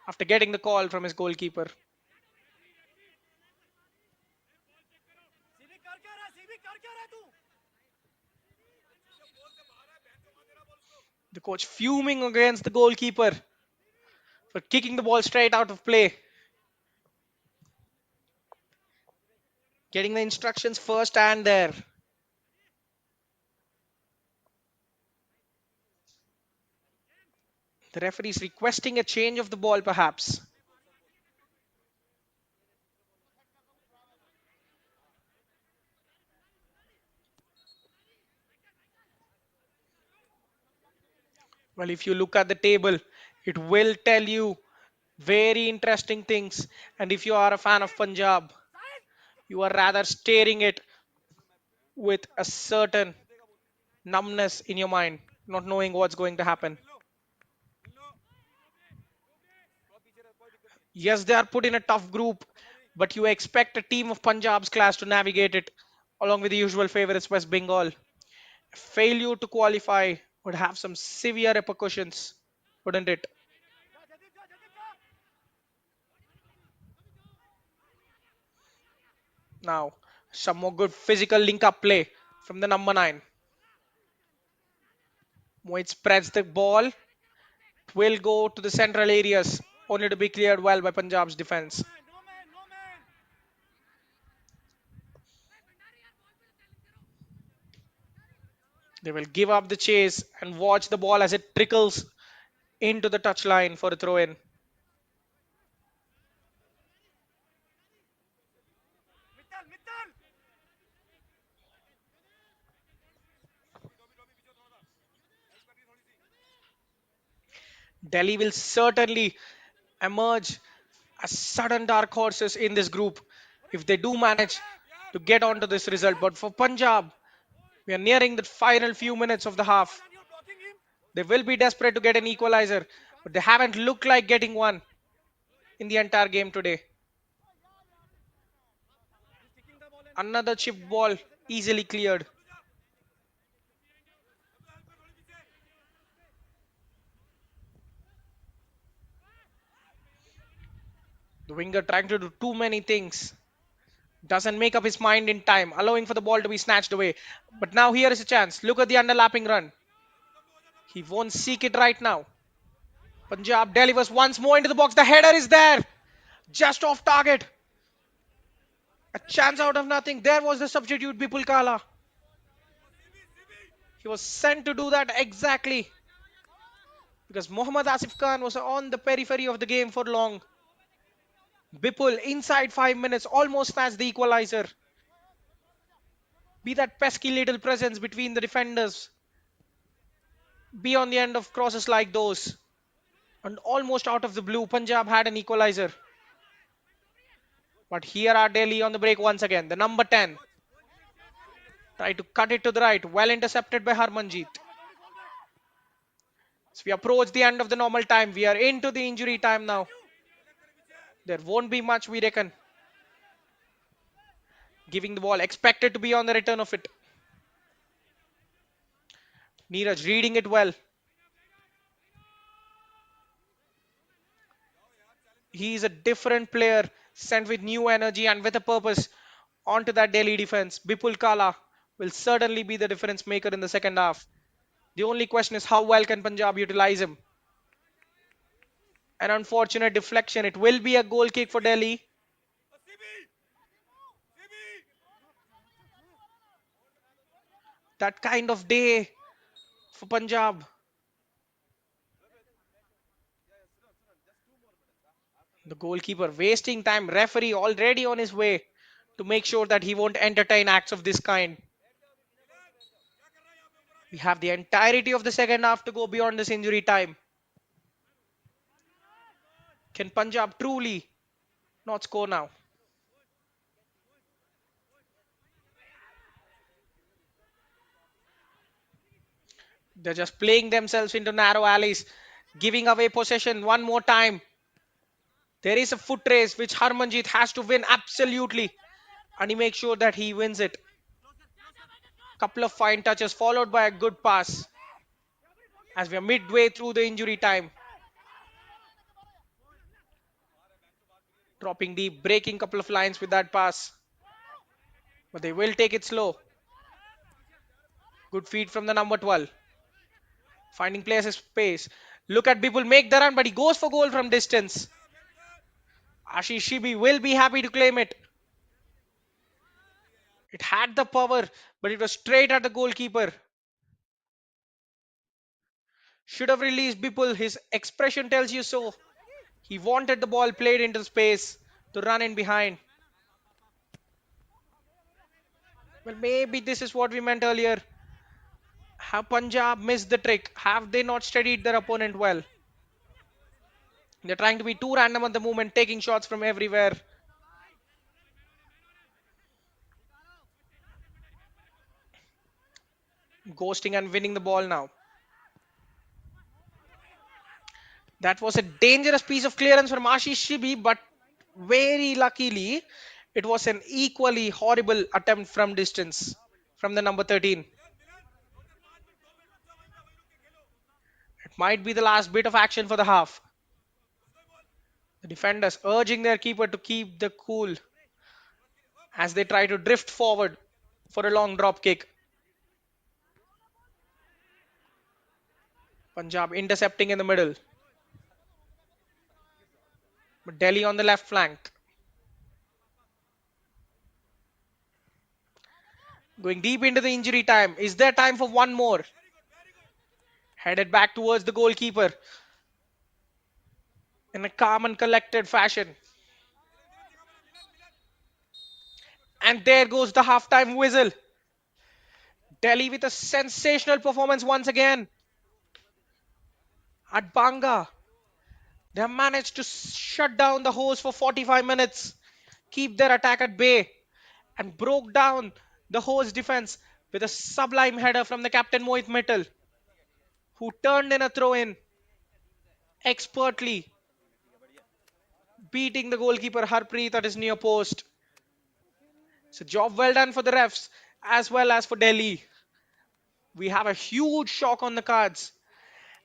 after getting the call from his goalkeeper. The coach fuming against the goalkeeper for kicking the ball straight out of play. Getting the instructions first and there. The referee is requesting a change of the ball perhaps. Well, if you look at the table, it will tell you very interesting things. And if you are a fan of Punjab, you are rather staring it with a certain numbness in your mind, not knowing what's going to happen. Yes, they are put in a tough group, but you expect a team of Punjab's class to navigate it along with the usual favorites West Bengal. Failure to qualify would have some severe repercussions, wouldn't it? Now, some more good physical link up play from the number 9. Mohit spreads the ball. It will go to the central areas, only to be cleared well by Punjab's defense. They will give up the chase and watch the ball as it trickles into the touchline for a throw in. Delhi will certainly emerge as sudden dark horses in this group if they do manage to get onto this result. But for Punjab, we are nearing the final few minutes of the half. They will be desperate to get an equalizer, but they haven't looked like getting one in the entire game today. Another chip ball easily cleared. The winger trying to do too many things. Doesn't make up his mind in time, allowing for the ball to be snatched away. But now here is a chance. Look at the underlapping run. He won't seek it right now. Punjab delivers once more into the box. The header is there. Just off target. A chance out of nothing. There was the substitute, Bipul Kala. He was sent to do that exactly because Mohammad Asif Khan was on the periphery of the game for long. Bipul, inside 5 minutes, almost snatched the equalizer. Be that pesky little presence between the defenders. Be on the end of crosses like those. And almost out of the blue, Punjab had an equalizer. But here are Delhi on the break once again. The number 10. Try to cut it to the right. Well intercepted by Harmanjeet. As we approach the end of the normal time, we are into the injury time now. There won't be much, we reckon. Giving the ball, expected to be on the return of it. Neeraj reading it well. He is a different player, sent with new energy and with a purpose onto that Delhi defense. Bipul Kala will certainly be the difference maker in the second half. The only question is how well can Punjab utilize him? An unfortunate deflection. It will be a goal kick for Delhi. That kind of day for Punjab. The goalkeeper wasting time. Referee already on his way to make sure that he won't entertain acts of this kind. We have the entirety of the second half to go beyond this injury time. Can Punjab truly not score now? They're just playing themselves into narrow alleys, giving away possession one more time. There is a foot race which Harmanjit has to win absolutely, and he makes sure that he wins it. Couple of fine touches followed by a good pass as we are midway through the injury time. Dropping deep, breaking couple of lines with that pass, but they will take it slow. Good feed from the number 12. Finding places space. Look at people make the run, but he goes for goal from distance. Ashish Shibi will be happy to claim it. It had the power, but it was straight at the goalkeeper. Should have released Bipul. His expression tells you so. He wanted the ball played into space to run in behind. Well, maybe this is what we meant earlier. Have Punjab missed the trick? Have they not studied their opponent well? They're trying to be too random at the moment, taking shots from everywhere. Ghosting and winning the ball now. That was a dangerous piece of clearance from Ashish Shibi, but very luckily, it was an equally horrible attempt from distance from the number 13. It might be the last bit of action for the half. The defenders urging their keeper to keep the cool as they try to drift forward for a long drop kick. Punjab intercepting in the middle, but Delhi on the left flank. Going deep into the injury time. Is there time for one more? Headed back towards the goalkeeper in a calm and collected fashion. And there goes the halftime whistle. Delhi with a sensational performance once again. At Banga, they have managed to shut down the host for 45 minutes, keep their attack at bay, and broke down the host defense with a sublime header from the captain Mohit Mittal, who turned in a throw in expertly, beating the goalkeeper Harpreet at his near post. It's a job well done for the refs as well as for Delhi. We have a huge shock on the cards,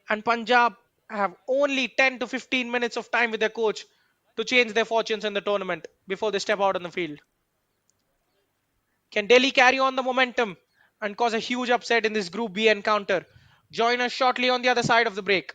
and Punjab have only 10 to 15 minutes of time with their coach to change their fortunes in the tournament before they step out on the field. Can Delhi carry on the momentum and cause a huge upset in this Group B encounter? Join us shortly on the other side of the break.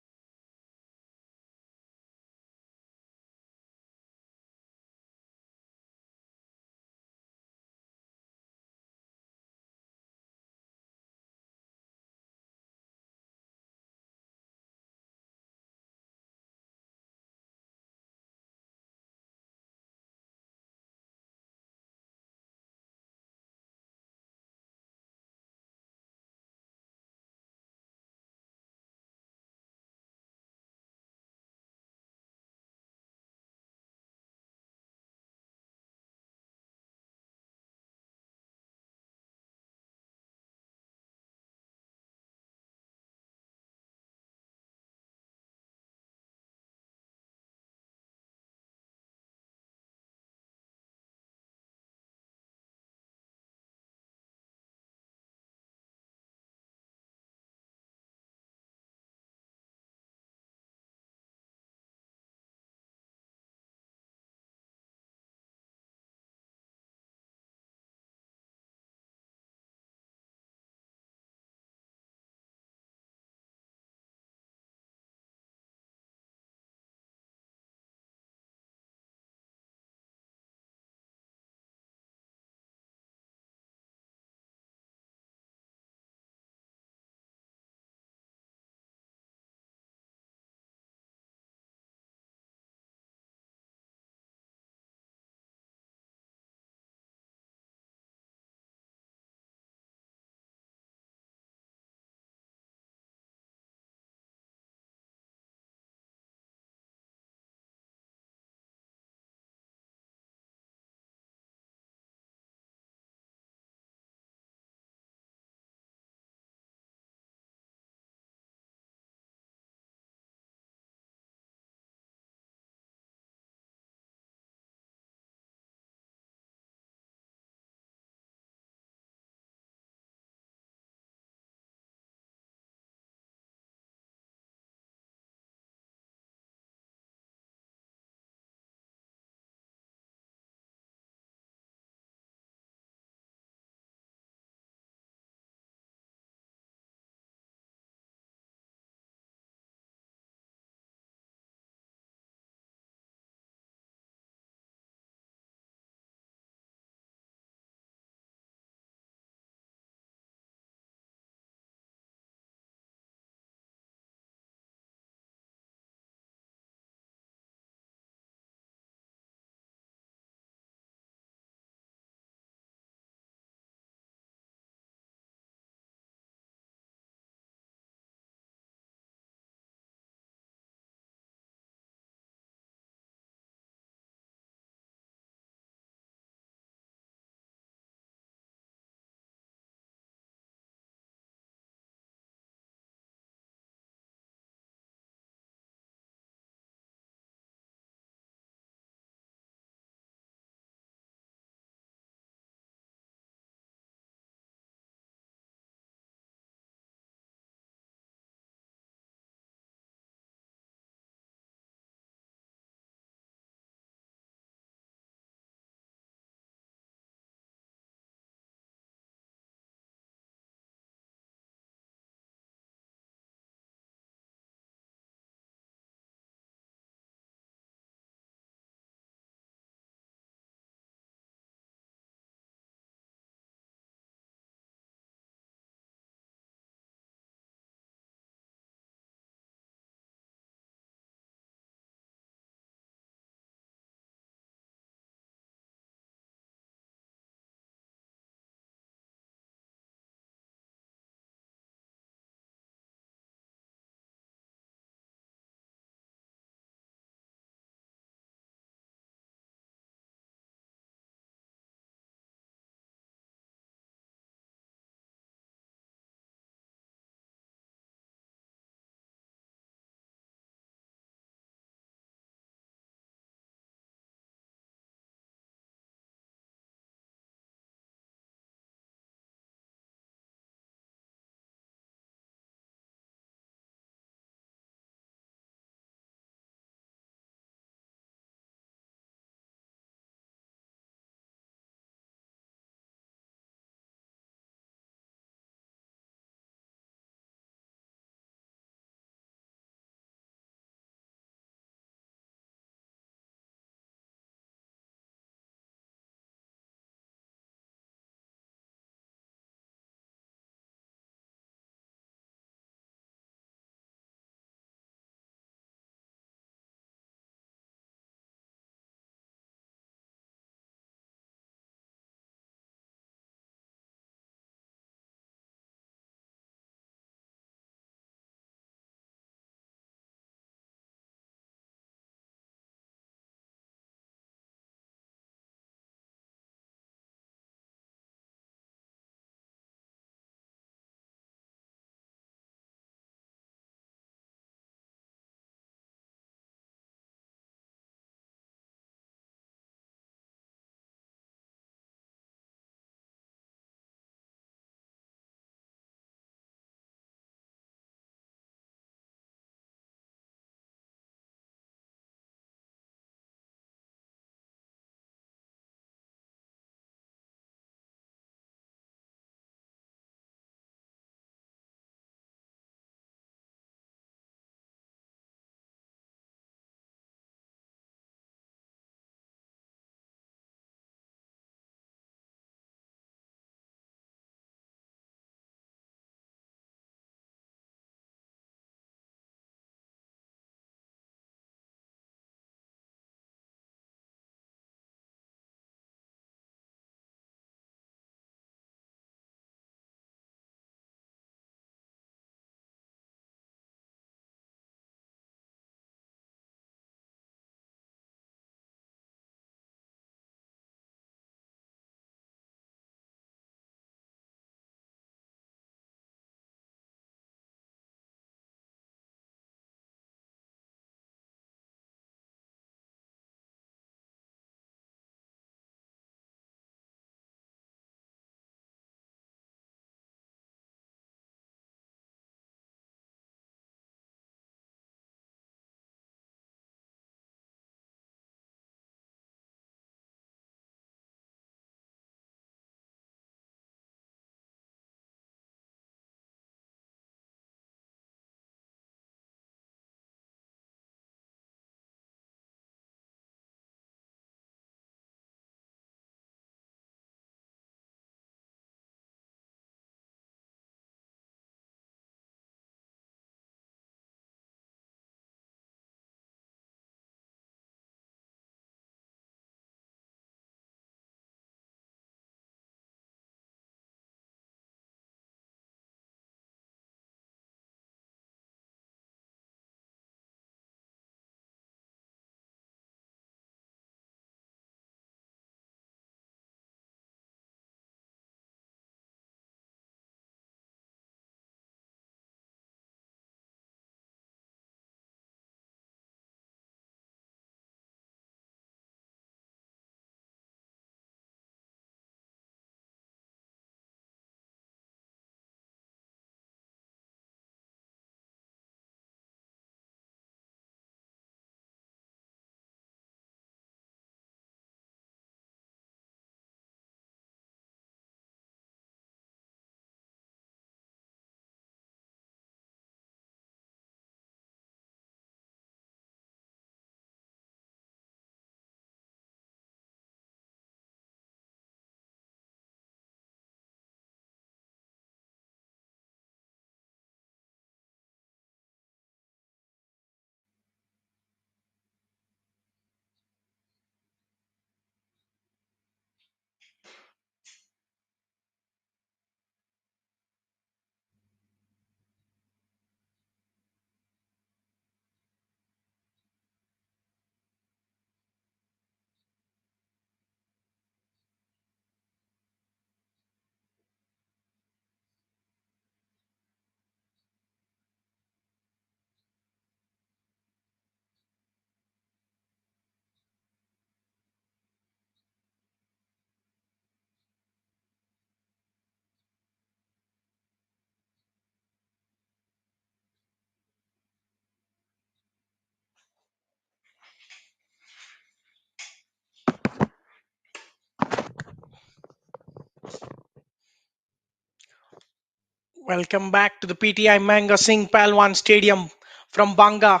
Welcome back to the PTI Manga Singh Palwan Stadium from Banga.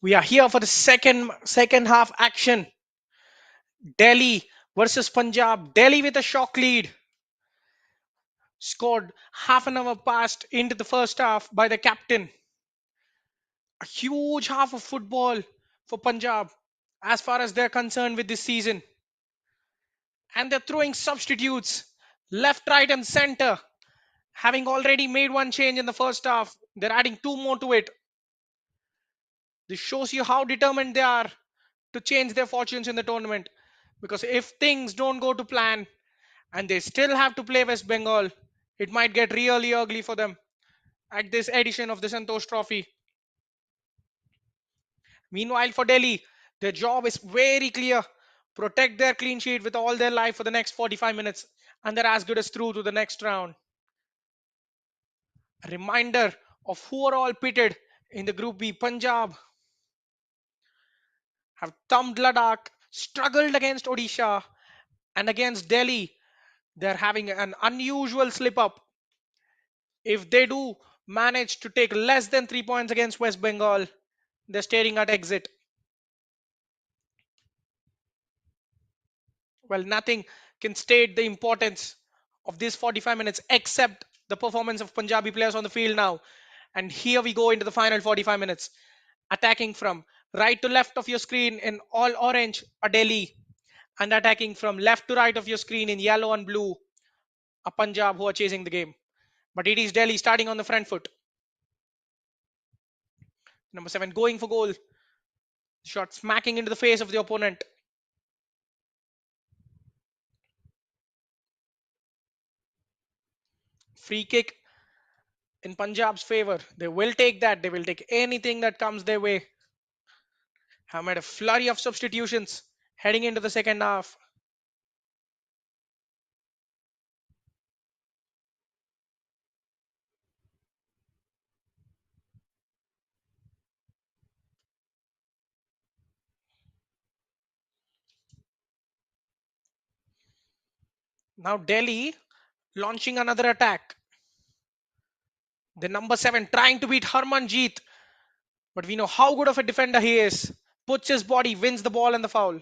We are here for the second half action. Delhi versus Punjab. Delhi with a shock lead. Scored half an hour past into the first half by the captain. A huge half of football for Punjab as far as they're concerned with this season. And they're throwing substitutes left, right, and center. Having already made one change in the first half, they're adding two more to it. This shows you how determined they are to change their fortunes in the tournament. Because if things don't go to plan and they still have to play West Bengal, it might get really ugly for them at this edition of the Santosh Trophy. Meanwhile, for Delhi, their job is very clear: protect their clean sheet with all their life for the next 45 minutes, and they're as good as through to the next round. A reminder of who are all pitted in the Group B. Punjab have thumped Ladakh, struggled against Odisha, and against Delhi, they're having an unusual slip up. If they do manage to take less than 3 points against West Bengal, they're staring at exit. Well, nothing can state the importance of these 45 minutes except the performance of Punjabi players on the field now. And here we go into the final 45 minutes. Attacking from right to left of your screen in all orange, a Delhi, and attacking from left to right of your screen in yellow and blue, a Punjab who are chasing the game. But it is Delhi starting on the front foot. Number 7 going for goal. Shot smacking into the face of the opponent. Free kick in Punjab's favor. They will take that. They will take anything that comes their way. Have made a flurry of substitutions heading into the second half. Now Delhi launching another attack. The number 7 trying to beat Harmanjeet. But we know how good of a defender he is. Puts his body, wins the ball and the foul.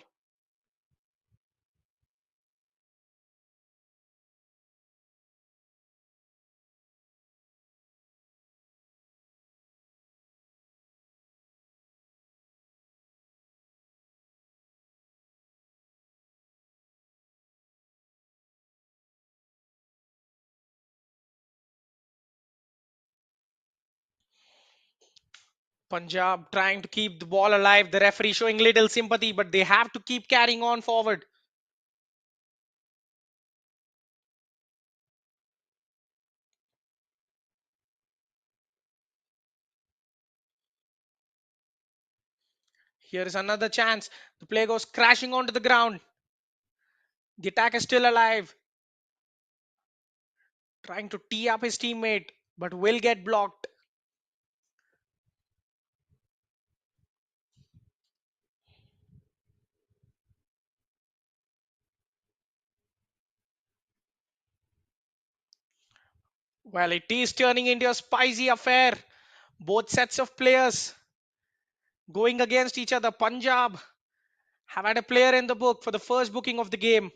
Punjab trying to keep the ball alive. The referee showing little sympathy, but they have to keep carrying on forward. Here is another chance. The play goes crashing onto the ground. The attack is still alive. Trying to tee up his teammate, but will get blocked. Well, it is turning into a spicy affair. Both sets of players going against each other. Punjab have had a player in the book for the first booking of the game.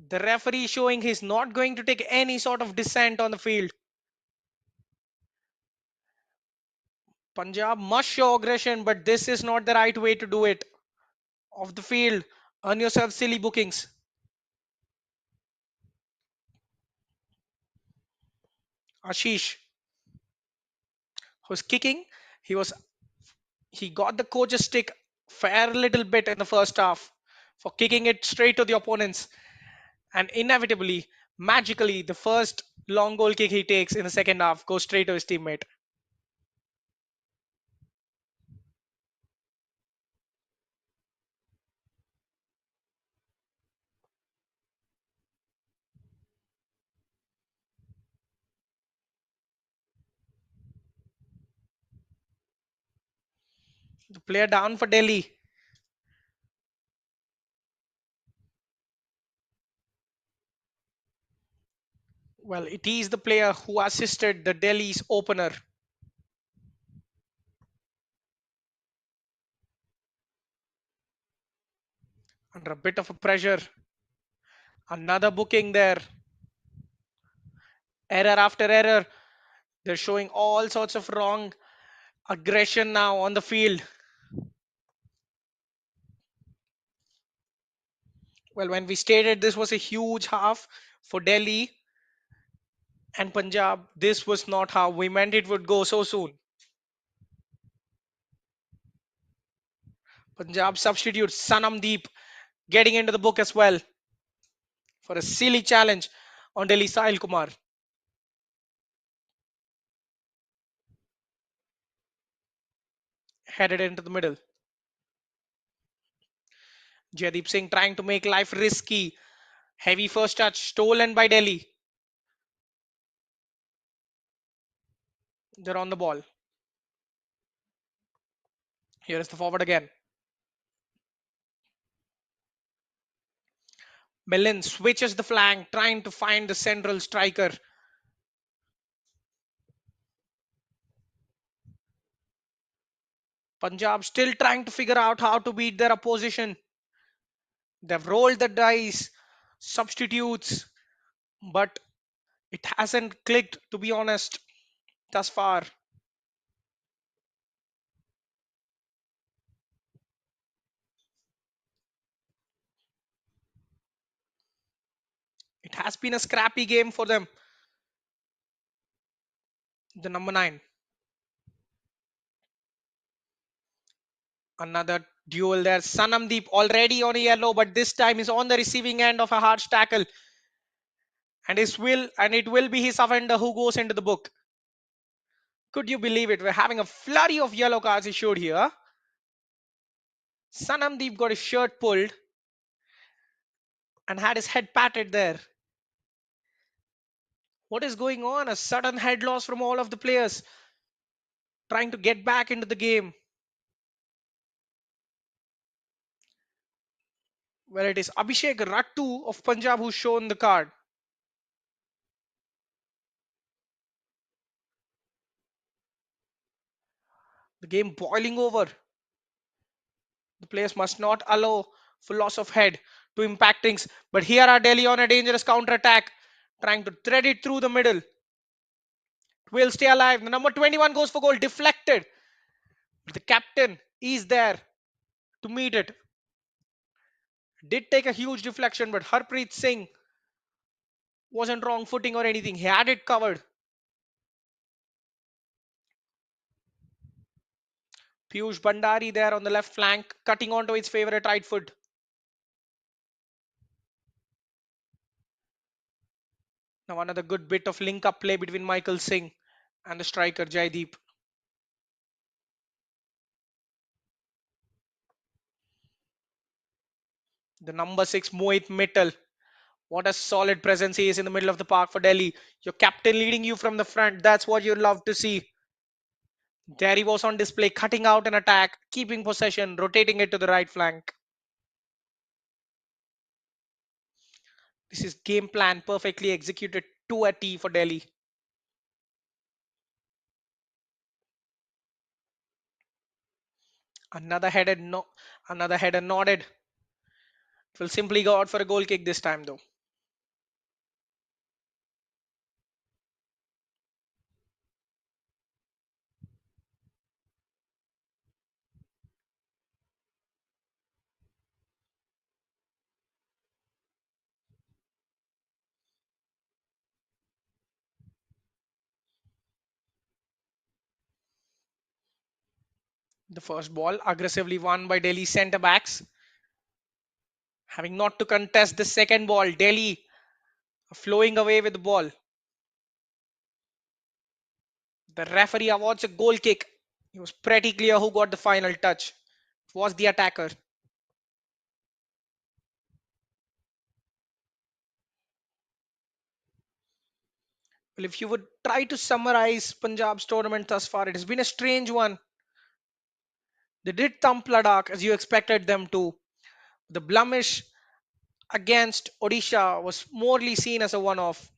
The referee showing he's not going to take any sort of dissent on the field. Punjab must show aggression, but this is not the right way to do it. Off the field, earn yourself silly bookings. Ashish, who's kicking, he was he got the coach's stick fair little bit in the first half for kicking it straight to the opponents, and inevitably, magically, the first long goal kick he takes in the second half goes straight to his teammate. The player down for Delhi. Well, it is the player who assisted the Delhi's opener under a bit of a pressure. Another booking there. Error after error. They're showing all sorts of wrong aggression now on the field. Well, when we stated this was a huge half for Delhi and Punjab, this was not how we meant it would go so soon. Punjab substitute Sanam Deep getting into the book as well for a silly challenge on Delhi Sahil Kumar. Headed into the middle. Jaideep Singh trying to make life risky. Heavy first touch stolen by Delhi. They're on the ball. Here is the forward again. Millen switches the flank, trying to find the central striker. Punjab still trying to figure out how to beat their opposition. They've rolled the dice, substitutes, but it hasn't clicked, to be honest, thus far. It has been a scrappy game for them. The number 9. Another duel there. Sanamdeep already on a yellow, but this time is on the receiving end of a harsh tackle. And it will be his offender who goes into the book. Could you believe it? We're having a flurry of yellow cards issued here. Sanamdeep got his shirt pulled and had his head patted there. What is going on? A sudden head loss from all of the players trying to get back into the game. Well, it is Abhishek Rattu of Punjab who's shown the card. The game boiling over. The players must not allow for loss of head to impact things. But here are Delhi on a dangerous counter attack, trying to thread it through the middle. Will stay alive. The number 21 goes for goal, deflected. But the captain is there to meet it. Did take a huge deflection, but Harpreet Singh wasn't wrong footing or anything. He had it covered. Piyush Bandari there on the left flank, cutting onto his favorite right foot. Now another good bit of link-up play between Michael Singh and the striker Jaideep. The number 6 Mohit Mittal. What a solid presence he is in the middle of the park for Delhi. Your captain leading you from the front. That's what you love to see. There he was on display, cutting out an attack, keeping possession, rotating it to the right flank. This is game plan perfectly executed to a T for Delhi. Another headed no, another header nodded. It will simply go out for a goal kick this time though. The first ball aggressively won by Delhi centre backs. Having not to contest the second ball, Delhi flowing away with the ball. The referee awards a goal kick. It was pretty clear who got the final touch. It was the attacker. Well, if you would try to summarize Punjab's tournament thus far, it has been a strange one. They did thump Ladakh as you expected them to. The blemish against Odisha was morely seen as a one off.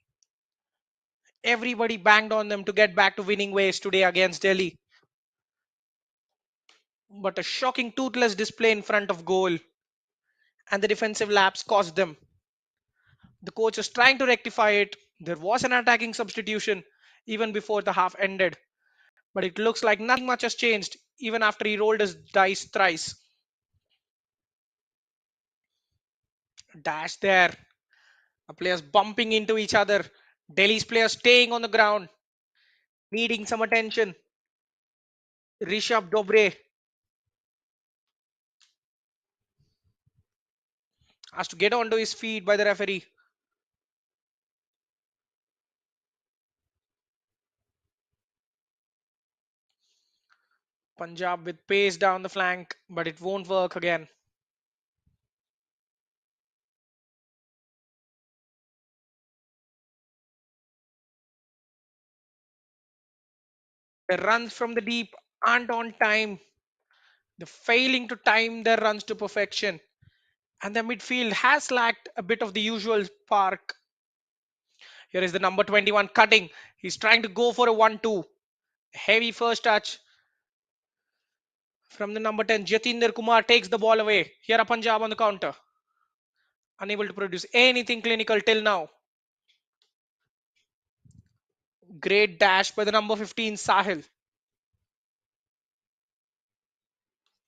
Everybody banged on them to get back to winning ways today against Delhi. But a shocking toothless display in front of goal and the defensive lapse cost them. The coach is trying to rectify it. There was an attacking substitution even before the half ended, but it looks like nothing much has changed even after he rolled his dice thrice. Dash there. The players bumping into each other. Delhi's players staying on the ground, needing some attention. Rishabh Dobre has to get onto his feet by the referee. Punjab with pace down the flank, but it won't work again. The runs from the deep aren't on time. They're failing to time their runs to perfection. And the midfield has lacked a bit of the usual spark. Here is the number 21 cutting. He's trying to go for a 1-2. Heavy first touch from the number 10. Jatinder Kumar takes the ball away. Here are Punjab on the counter. Unable to produce anything clinical till now. Great dash by the number 15 Sahil.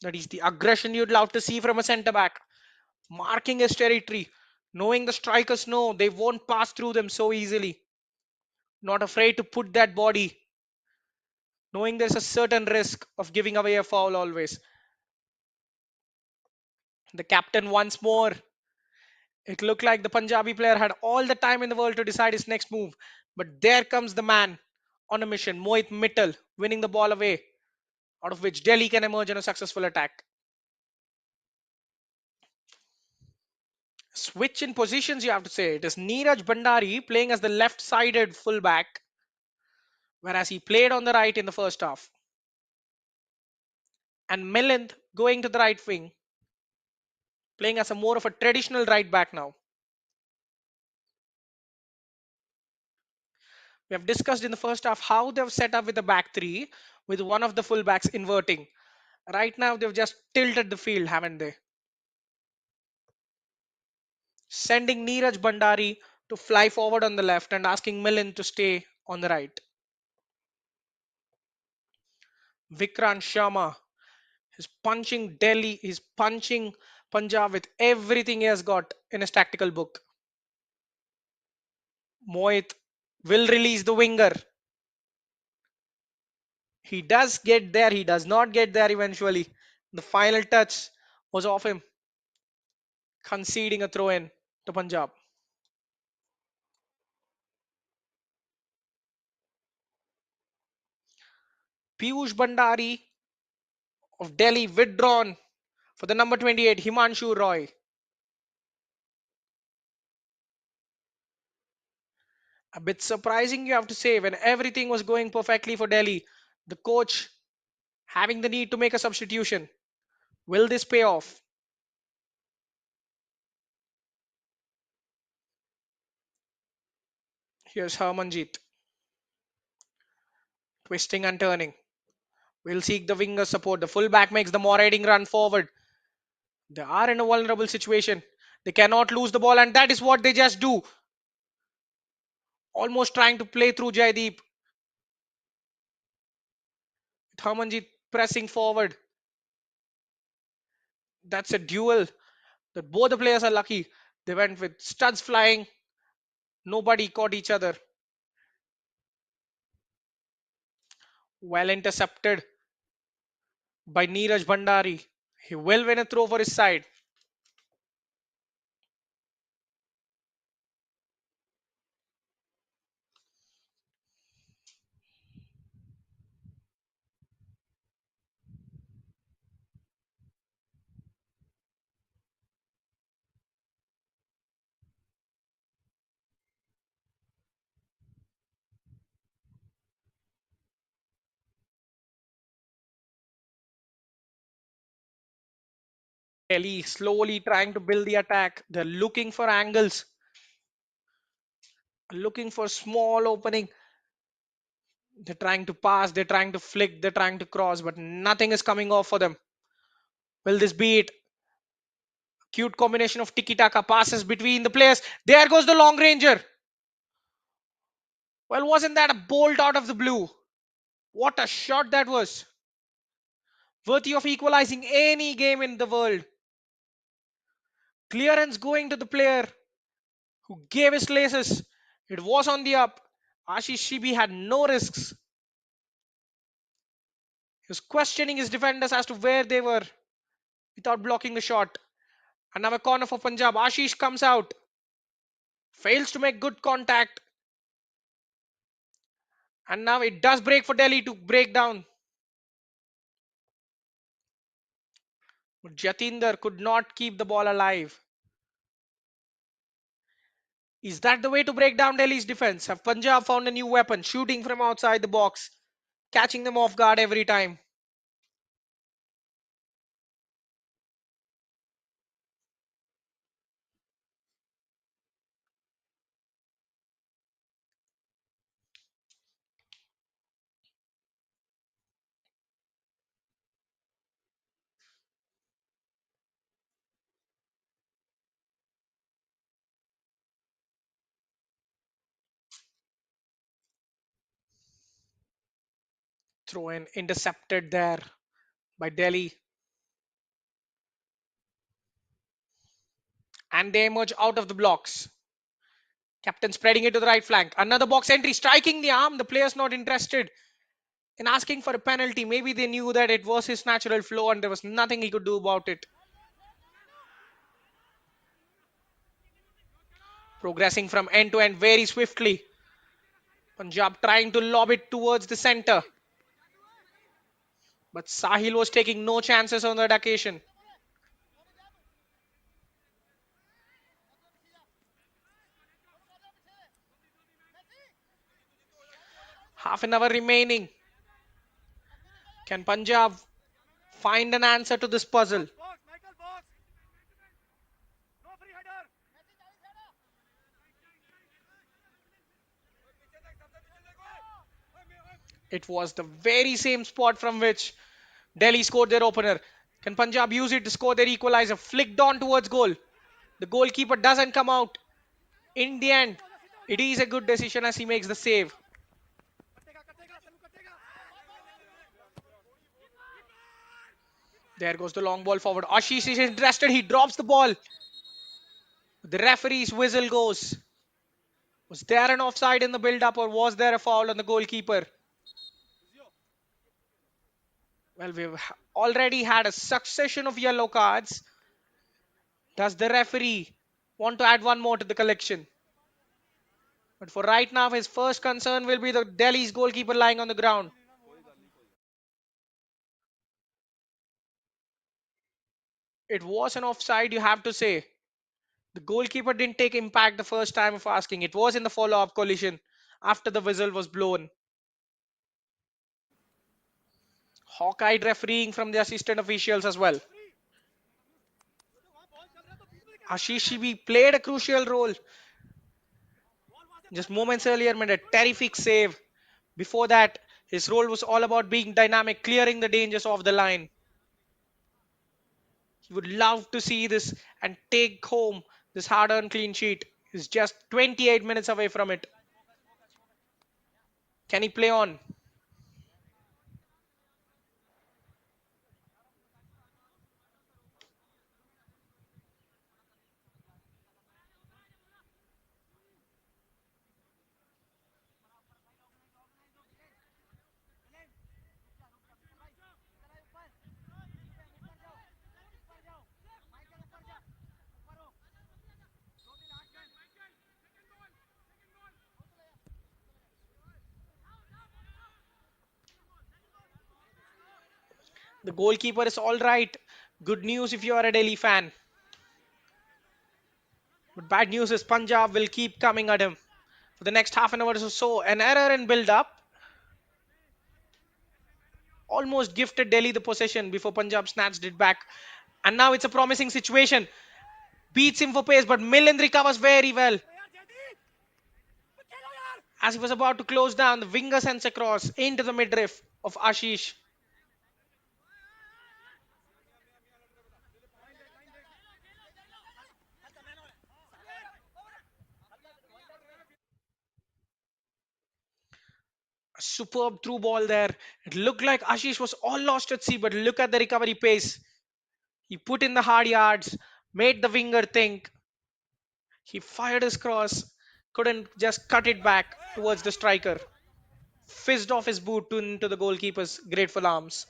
That is the aggression you'd love to see from a centre back. Marking his territory. Knowing the strikers know they won't pass through them so easily. Not afraid to put that body. Knowing there's a certain risk of giving away a foul always. The captain once more. It looked like the Punjabi player had all the time in the world to decide his next move. But there comes the man on a mission, Mohit Mittal, winning the ball away, out of which Delhi can emerge in a successful attack. Switch in positions, you have to say. It is Neeraj Bandari playing as the left sided fullback, whereas he played on the right in the first half. And Milind going to the right wing, playing as a more of a traditional right back now. We have discussed in the first half how they've set up with the back three, with one of the fullbacks inverting. Right now, they've just tilted the field, haven't they? Sending Neeraj Bandari to fly forward on the left and asking Milind to stay on the right. Vikrant Sharma is punching Delhi, he's punching Punjab with everything he has got in his tactical book. Mohit will release the winger. He does get there, he does not get there eventually. The final touch was off him, conceding a throw in to Punjab. Piyush Bandari of Delhi withdrawn for the number 28, Himanshu Roy. A bit surprising, you have to say, when everything was going perfectly for Delhi. The coach having the need to make a substitution. Will this pay off? Here's Harmanjeet twisting and turning. Will seek the winger support. The fullback makes the Morading run forward. They are in a vulnerable situation. They cannot lose the ball, and that is what they just do. Almost trying to play through Jaideep. Harmanjeet pressing forward. That's a duel that both the players are lucky. They went with studs flying. Nobody caught each other. Well intercepted by Neeraj Bhandari. He will win a throw for his side. Delhi slowly trying to build the attack. They're looking for angles, looking for small opening. They're trying to pass, they're trying to flick, they're trying to cross, but nothing is coming off for them. Will this be it? Cute combination of tiki taka passes between the players. There goes the long ranger. Well, wasn't that a bolt out of the blue? What a shot that was. Worthy of equalizing any game in the world. Clearance going to the player who gave his laces. It was on the up. Ashish Shibi had no risks. He was questioning his defenders as to where they were without blocking the shot. Another corner for Punjab. Ashish comes out, fails to make good contact. And now it does break for Delhi to break down. But Jatinder could not keep the ball alive. Is that the way to break down Delhi's defense? Have Punjab found a new weapon, shooting from outside the box, catching them off guard every time? Throw in intercepted there by Delhi. And they emerge out of the blocks. Captain spreading it to the right flank. Another box entry, striking the arm. The player's not interested in asking for a penalty. Maybe they knew that it was his natural flow and there was nothing he could do about it. Progressing from end to end very swiftly. Punjab trying to lob it towards the center. But Sahil was taking no chances on that occasion. Half an hour remaining. Can Punjab find an answer to this puzzle? It was the very same spot from which Delhi scored their opener. Can Punjab use it to score their equalizer? Flicked on towards goal. The goalkeeper doesn't come out. In the end, it is a good decision as he makes the save. There goes the long ball forward. Ashish is interested. He drops the ball. The referee's whistle goes. Was there an offside in the build-up or was there a foul on the goalkeeper? Well, we've already had a succession of yellow cards. Does the referee want to add one more to the collection? But for right now, his first concern will be the Delhi's goalkeeper lying on the ground. It was an offside, you have to say. The goalkeeper didn't take impact the first time of asking. It was in the follow-up collision after the whistle was blown. Hawk-eyed refereeing from the assistant officials as well. Ashish Shibi played a crucial role. Just moments earlier made a terrific save. Before that, his role was all about being dynamic, clearing the dangers off the line. He would love to see this and take home this hard-earned clean sheet. He's just 28 minutes away from it. Can he play on? The goalkeeper is all right. Good news if you are a Delhi fan. But bad news is Punjab will keep coming at him for the next half an hour or so. An error in build-up almost gifted Delhi the possession before Punjab snatched it back. And now it's a promising situation. Beats him for pace, but Milind recovers very well. As he was about to close down, the winger sends a cross into the midriff of Ashish. A superb through ball there. It looked like Ashish was all lost at sea, but look at the recovery pace. He put in the hard yards, made the winger think. He fired his cross, couldn't just cut it back towards the striker. Fizzed off his boot into the goalkeeper's grateful arms.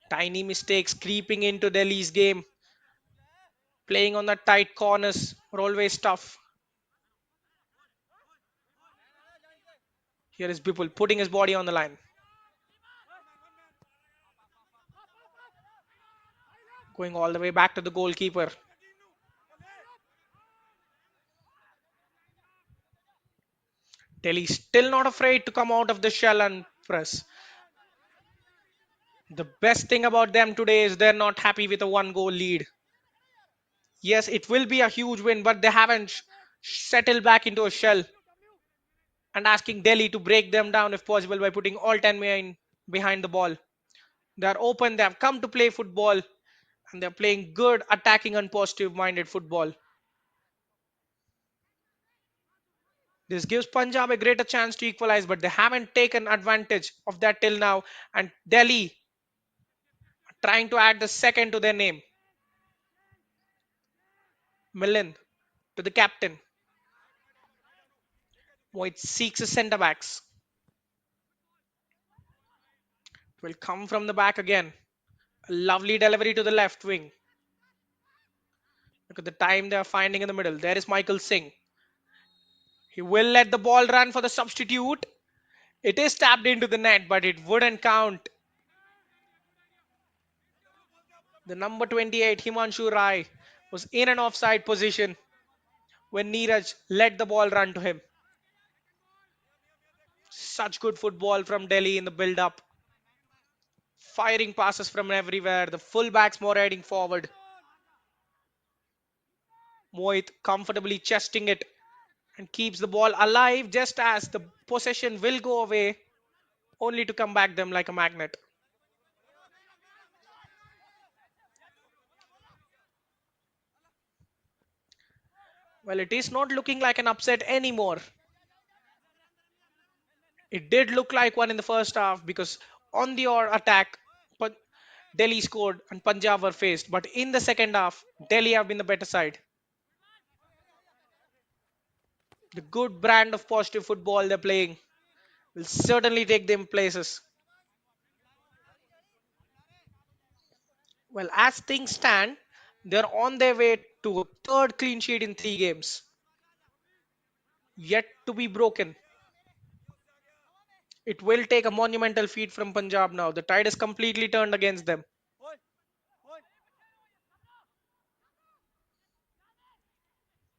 Tiny mistakes creeping into Delhi's game. Playing on the tight corners were always tough. Here is Bipul putting his body on the line. Going all the way back to the goalkeeper. Delhi still not afraid to come out of the shell and press. The best thing about them today is they're not happy with a one goal lead. Yes, it will be a huge win, but they haven't settled back into a shell and asking Delhi to break them down if possible by putting all 10 men behind the ball. They are open, they have come to play football and they're playing good, attacking, and positive minded football. This gives Punjab a greater chance to equalize, but they haven't taken advantage of that till now. And Delhi trying to add the second to their name. Millen to the captain. Mohit seeks his centre backs. Will come from the back again. A lovely delivery to the left wing. Look at the time they are finding in the middle. There is Michael Singh. He will let the ball run for the substitute. It is tapped into the net, but it wouldn't count. The number 28, Himanshu Rai, was in an offside position when Neeraj let the ball run to him. Such good football from Delhi in the build up. Firing passes from everywhere. The fullbacks more heading forward. Mohit comfortably chesting it and keeps the ball alive just as the possession will go away, only to come back them like a magnet. Well, it is not looking like an upset anymore. It did look like one in the first half because on the attack, Delhi scored and Punjab were faced. But in the second half, Delhi have been the better side. The good brand of positive football they're playing will certainly take them places. Well, as things stand, they're on their way to a third clean sheet in 3 games, yet to be broken. It will take a monumental feat from Punjab now. The tide is completely turned against them.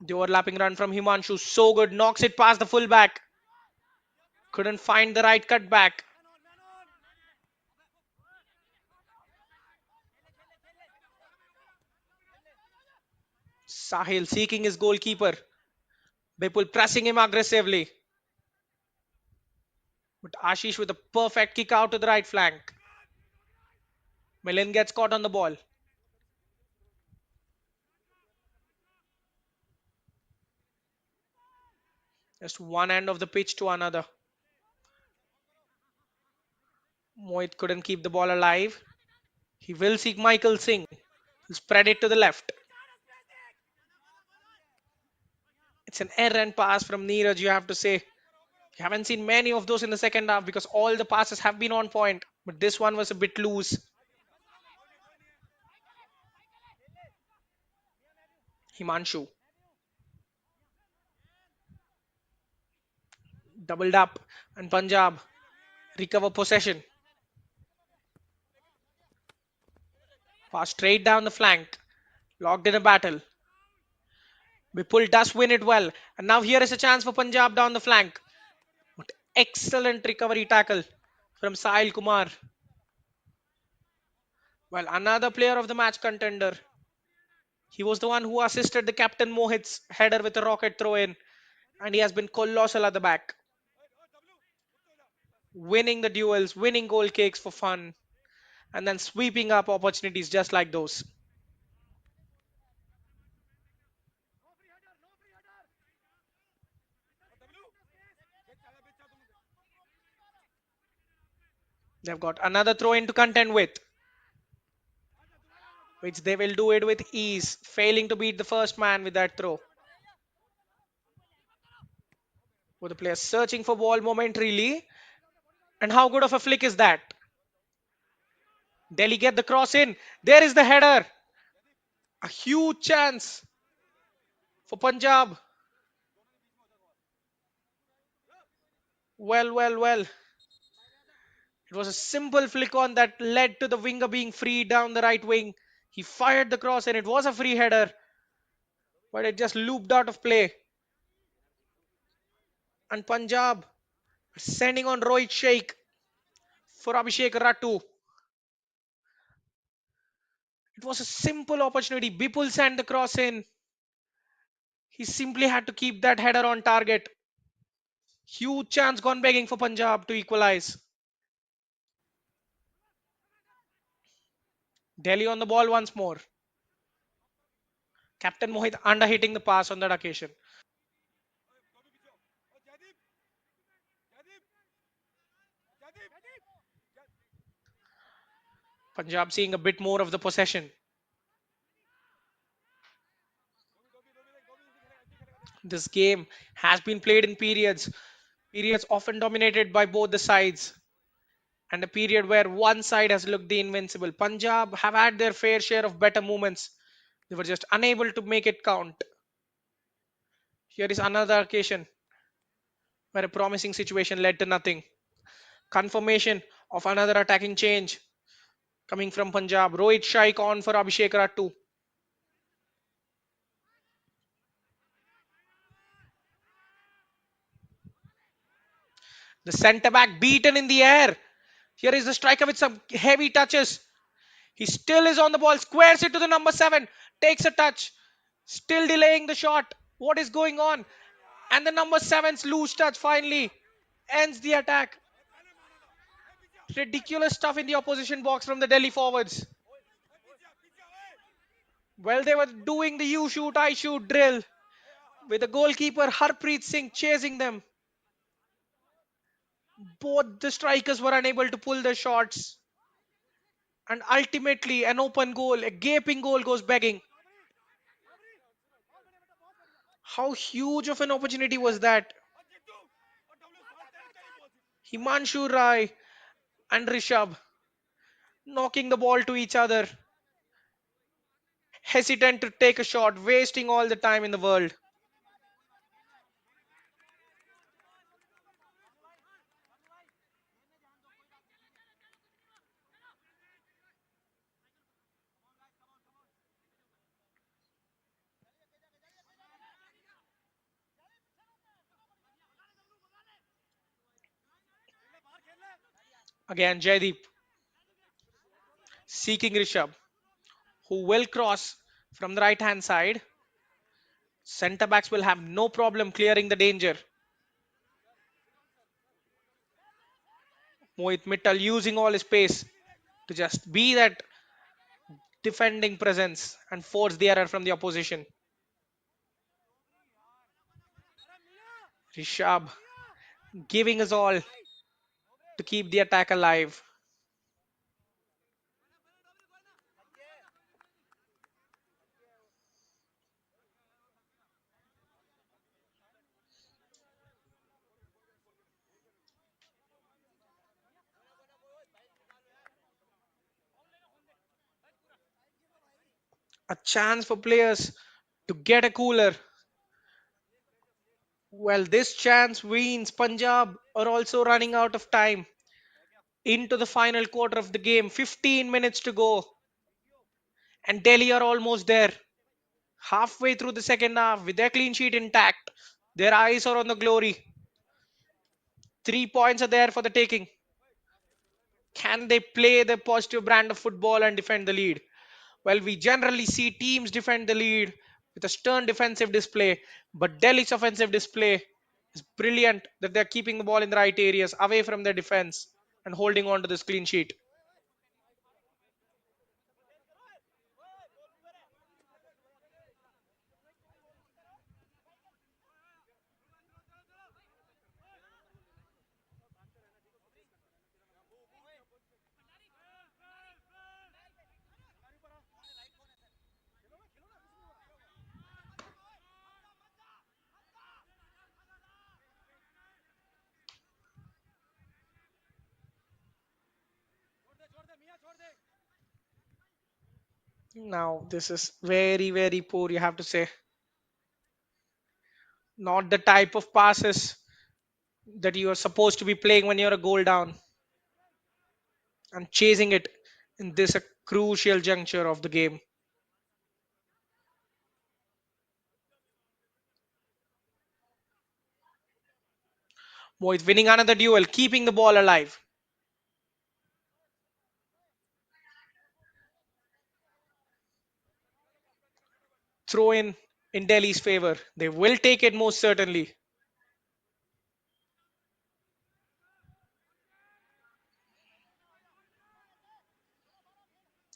The overlapping run from Himanshu, so good, knocks it past the fullback. Couldn't find the right cut back. Sahil seeking his goalkeeper. Bipul pressing him aggressively. But Ashish with a perfect kick out to the right flank. Millen gets caught on the ball. Just one end of the pitch to another. Mohit couldn't keep the ball alive. He will seek Michael Singh. He'll spread it to the left. It's an errant pass from Neeraj, you have to say. You haven't seen many of those in the second half because all the passes have been on point. But this one was a bit loose. Himanshu. Doubled up and Punjab recover possession. Pass straight down the flank. Locked in a battle. Bipul does win it well. And now here is a chance for Punjab down the flank. What excellent recovery tackle from Sahil Kumar. Well, another player of the match contender He was the one who assisted the captain Mohit's header with a rocket throw in, and he has been colossal at the back, winning the duels, winning goal kicks for fun, and then sweeping up opportunities just like those. They've got another throw in to contend with, which they will do it with ease, failing to beat the first man with that throw. With the player searching for ball momentarily, and how good of a flick is that? Delhi get the cross in. There is the header. A huge chance for Punjab. Well, well, well. It was a simple flick on that led to the winger being free down the right wing. He fired the cross and it was a free header, but it just looped out of play. And Punjab sending on Rohit Sheikh for Abhishek Ratu. It was a simple opportunity. Bipul sent the cross in. He simply had to keep that header on target. Huge chance gone begging for Punjab to equalize. Delhi on the ball once more. Captain Mohit under-hitting the pass on that occasion. Punjab seeing a bit more of the possession. This game has been played in periods often dominated by both the sides, and a period where one side has looked the invincible. Punjab have had their fair share of better moments. They were just unable to make it count. Here is another occasion where a promising situation led to nothing. Confirmation of another attacking change coming from Punjab. Rohit Shaikh on for Abhishek Ratu. The centre back beaten in the air. Here is the striker with some heavy touches. He still is on the ball, squares it to the number 7, takes a touch, still delaying the shot. What is going on? And the number 7's loose touch finally ends the attack. Ridiculous stuff in the opposition box from the Delhi forwards. Well, they were doing the you shoot, I shoot drill with the goalkeeper Harpreet Singh chasing them. Both the strikers were unable to pull their shots. And ultimately, an open goal, a gaping goal goes begging. How huge of an opportunity was that? Himanshu Rai and Rishabh knocking the ball to each other, hesitant to take a shot, wasting all the time in the world. Again, Jaideep seeking Rishabh, who will cross from the right hand side. Centre backs will have no problem clearing the danger. Mohit Mittal using all his pace to just be that defending presence and force the error from the opposition. Rishabh giving us all to keep the attack alive. A chance for players to get a cooler. Well, this chance means Punjab are also running out of time into the final quarter of the game. 15 minutes to go, and Delhi are almost there. Halfway through the second half, with their clean sheet intact, their eyes are on the glory. 3 points are there for the taking. Can they play the positive brand of football and defend the lead? Well, we generally see teams defend the lead with a stern defensive display, but Delhi's offensive display is brilliant that they're keeping the ball in the right areas, away from their defense, and holding on to this clean sheet. Now, this is very, very poor, you have to say. Not the type of passes that you are supposed to be playing when you're a goal down and chasing it in this a crucial juncture of the game. Mohit winning another duel, keeping the ball alive. Throw in Delhi's favor. They will take it most certainly.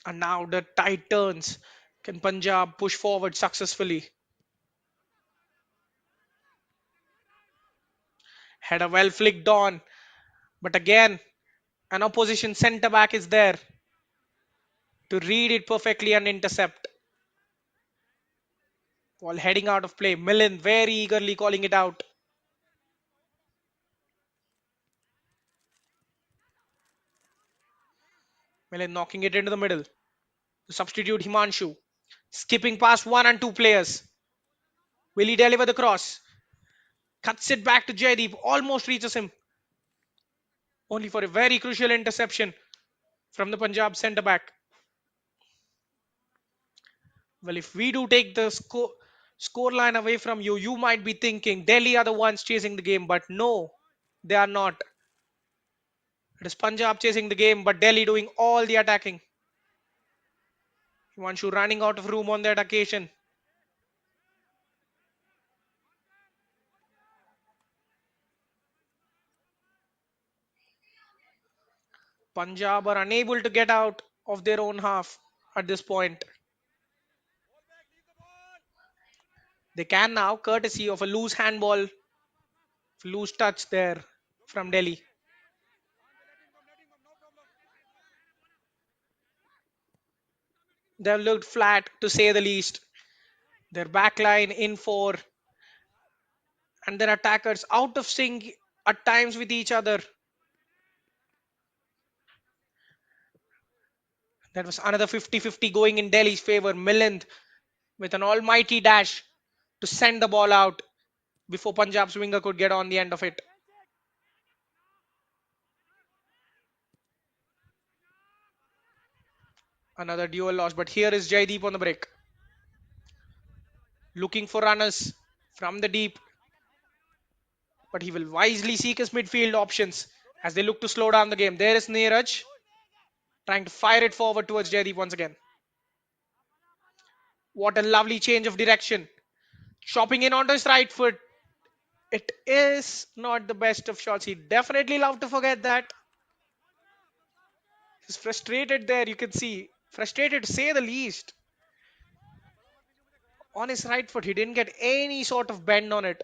And now the tide turns. Can Punjab push forward successfully? Had a well flicked on, but again, an opposition centre back is there to read it perfectly and intercept. While heading out of play, Millen very eagerly calling it out. Millen knocking it into the middle. To substitute Himanshu. Skipping past one and two players. Will he deliver the cross? Cuts it back to Jaydeep. Almost reaches him. Only for a very crucial interception from the Punjab centre back. Well, if we do take the score line away from you, you might be thinking Delhi are the ones chasing the game, but no, they are not. It is Punjab chasing the game, but Delhi doing all the attacking. Himanshu running out of room on that occasion. Punjab are unable to get out of their own half at this point. They can now, courtesy of a loose handball, loose touch there from Delhi. They've looked flat to say the least. Their backline in four and their attackers out of sync at times with each other. That was another 50-50 going in Delhi's favor. Milind with an almighty dash to send the ball out before Punjab's winger could get on the end of it. Another duel loss, but here is Jaideep on the break. Looking for runners from the deep, but he will wisely seek his midfield options as they look to slow down the game. There is Neeraj trying to fire it forward towards Jaideep once again. What a lovely change of direction. Chopping in onto his right foot. It is not the best of shots. He definitely loved to forget that. He's frustrated there, you can see. Frustrated to say the least. On his right foot, he didn't get any sort of bend on it.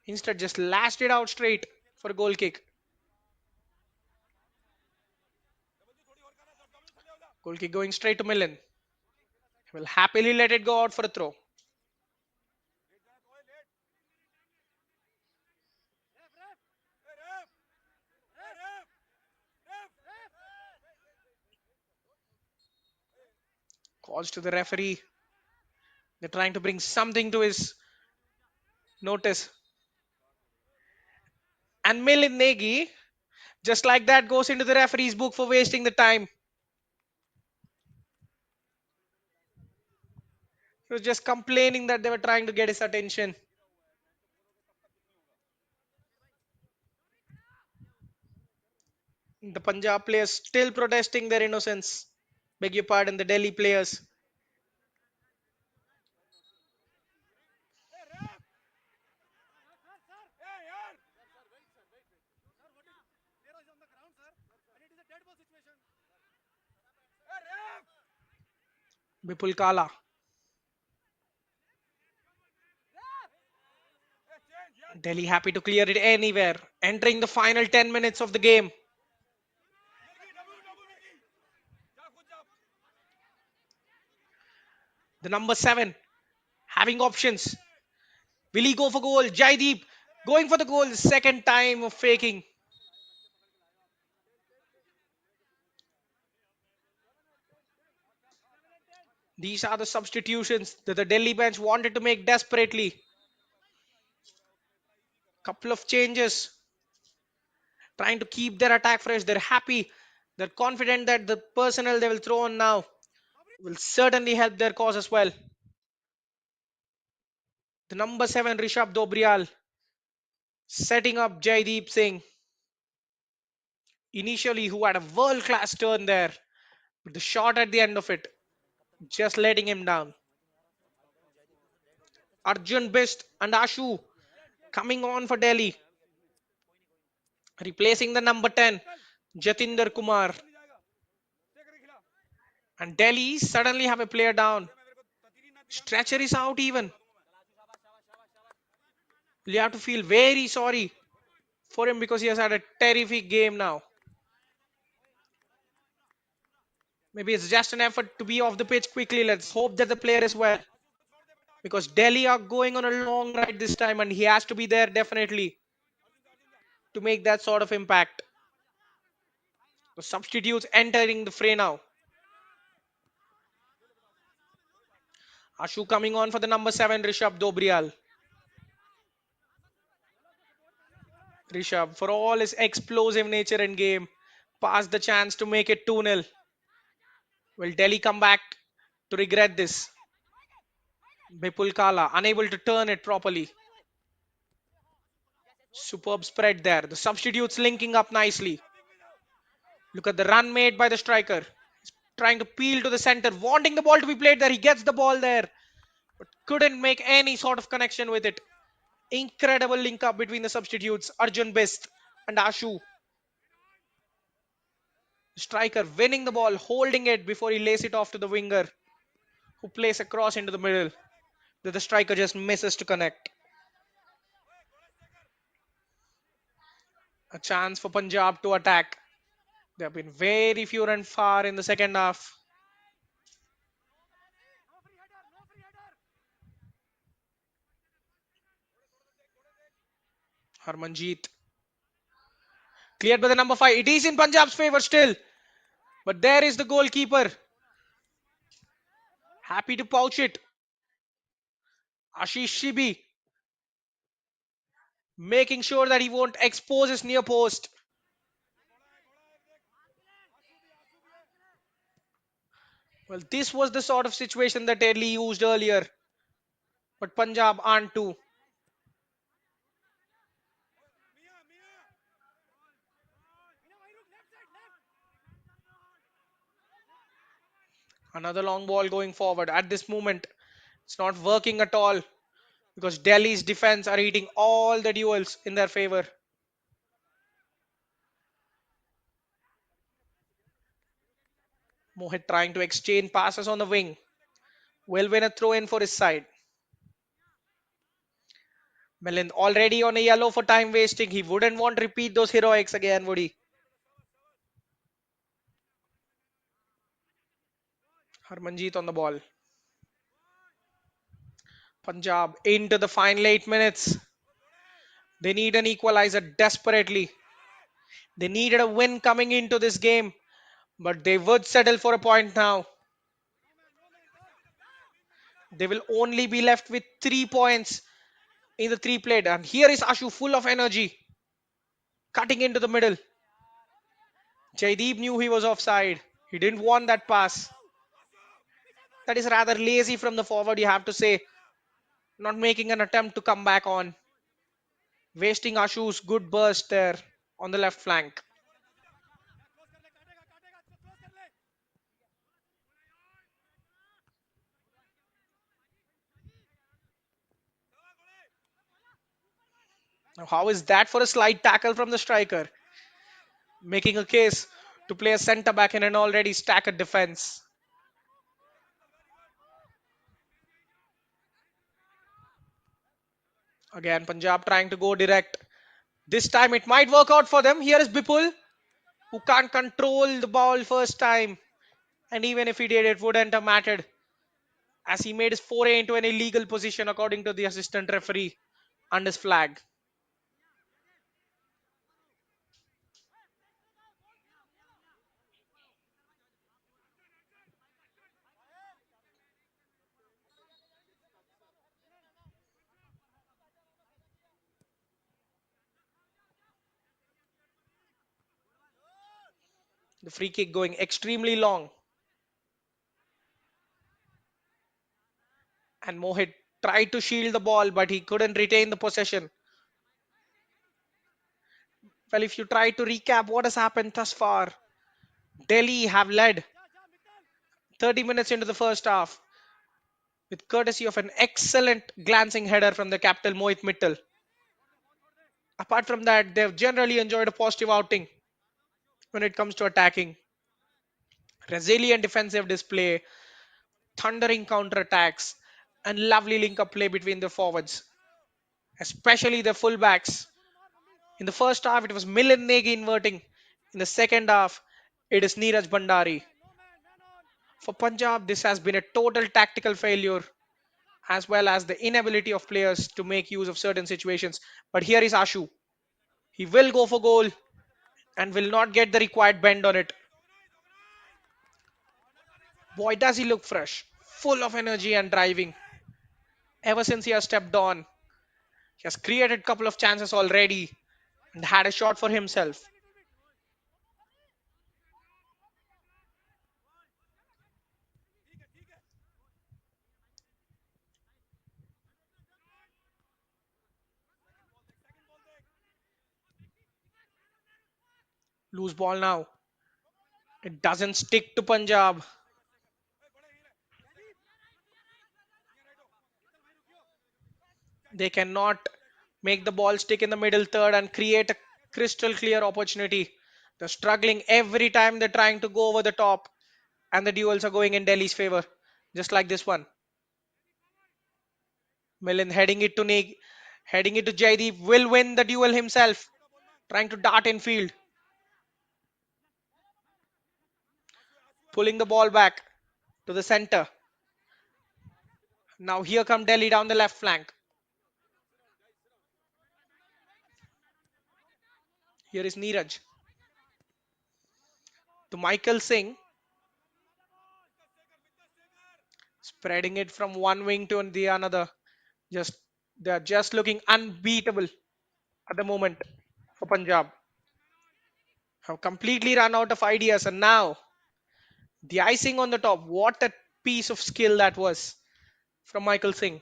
Instead, just lashed it out straight for a goal kick. Goal kick going straight to Millen. He will happily let it go out for a throw. Calls to the referee. They're trying to bring something to his notice. And Millen Negi, just like that, goes into the referee's book for wasting the time. He was just complaining that they were trying to get his attention. The Punjab players still protesting their innocence. Beg your pardon, the Delhi players. Bipul Kala. Delhi happy to clear it anywhere. Entering the final 10 minutes of the game. The number 7 having options. Will he go for goal? Jaideep going for the goal. Second time of faking. These are the substitutions that the Delhi bench wanted to make desperately. Couple of changes. Trying to keep their attack fresh. They're happy. They're confident that the personnel they will throw on now will certainly help their cause as well. The number 7 Rishabh Dobrial setting up Jaideep Singh. Initially, who had a world class turn there, but the shot at the end of it just letting him down. Arjun Bist and Ashu coming on for Delhi, replacing the number 10 Jatinder Kumar. And Delhi suddenly have a player down. Stretcher is out even. You have to feel very sorry for him because he has had a terrific game now. Maybe it's just an effort to be off the pitch quickly. Let's hope that the player is well. Because Delhi are going on a long ride this time and he has to be there definitely to make that sort of impact. The substitutes entering the fray now. Ashu coming on for the number 7 Rishabh Dobrial. Rishabh, for all his explosive nature in game, passed the chance to make it 2-0. Will Delhi come back to regret this? Bipul Kala unable to turn it properly. Superb spread there. The substitutes linking up nicely. Look at the run made by the striker. He's trying to peel to the center, wanting the ball to be played there. He gets the ball there, but couldn't make any sort of connection with it. Incredible link up between the substitutes, Arjun Bist and Ashu. Striker winning the ball, holding it before he lays it off to the winger, who plays a cross into the middle. That the striker just misses to connect. A chance for Punjab to attack. They have been very few and far in the second half. Harmanjeet cleared by the number 5. It is in Punjab's favour still. But there is the goalkeeper. Happy to pouch it. Ashish Shibi making sure that he won't expose his near post. Well, this was the sort of situation that Delhi used earlier. But Punjab aren't too. Another long ball going forward. At this moment, it's not working at all because Delhi's defense are eating all the duels in their favor. Mohit trying to exchange passes on the wing. Will win a throw in for his side. Milind already on a yellow for time wasting. He wouldn't want to repeat those heroics again, would he? Harmanjeet on the ball. Punjab into the final 8 minutes. They need an equalizer desperately. They needed a win coming into this game, but they would settle for a point now. They will only be left with 3 points in the three played. And here is Ashu full of energy, cutting into the middle. Jaideep knew he was offside. He didn't want that pass. That is rather lazy from the forward, you have to say. Not making an attempt to come back on. Wasting Ashu's good burst there on the left flank. Now, how is that for a slight tackle from the striker? Making a case to play a centre back in an already stacked defense. Again, Punjab trying to go direct. This time it might work out for them. Here is Bipul, who can't control the ball first time. And even if he did, it wouldn't have mattered, as he made his foray into an illegal position according to the assistant referee and his flag. The free kick going extremely long. And Mohit tried to shield the ball, but he couldn't retain the possession. Well, if you try to recap what has happened thus far, Delhi have led 30 minutes into the first half with courtesy of an excellent glancing header from the captain Mohit Mittal. Apart from that, they've generally enjoyed a positive outing when it comes to attacking. Resilient defensive display, thundering counter-attacks, and lovely link-up play between the forwards, especially the fullbacks. In the first half, it was Milind Negi inverting. In the second half, it is Neeraj Bandari. For Punjab, this has been a total tactical failure, as well as the inability of players to make use of certain situations. But here is Ashu. He will go for goal and will not get the required bend on it. Boy, does he look fresh, full of energy and driving. Ever since he has stepped on, he has created a couple of chances already and had a shot for himself. Loose ball now. It doesn't stick to Punjab. They cannot make the ball stick in the middle third and create a crystal clear opportunity. They're struggling every time they're trying to go over the top, and the duels are going in Delhi's favor, just like this one. Milind heading it to Jaideep, will win the duel himself, trying to dart in field, pulling the ball back to the center. Now here come Delhi down the left flank. Here is Neeraj to Michael Singh, spreading it from one wing to the another. Just They're just looking unbeatable at the moment for Punjab. Have completely run out of ideas, and now the icing on the top. What a piece of skill that was from Michael Singh.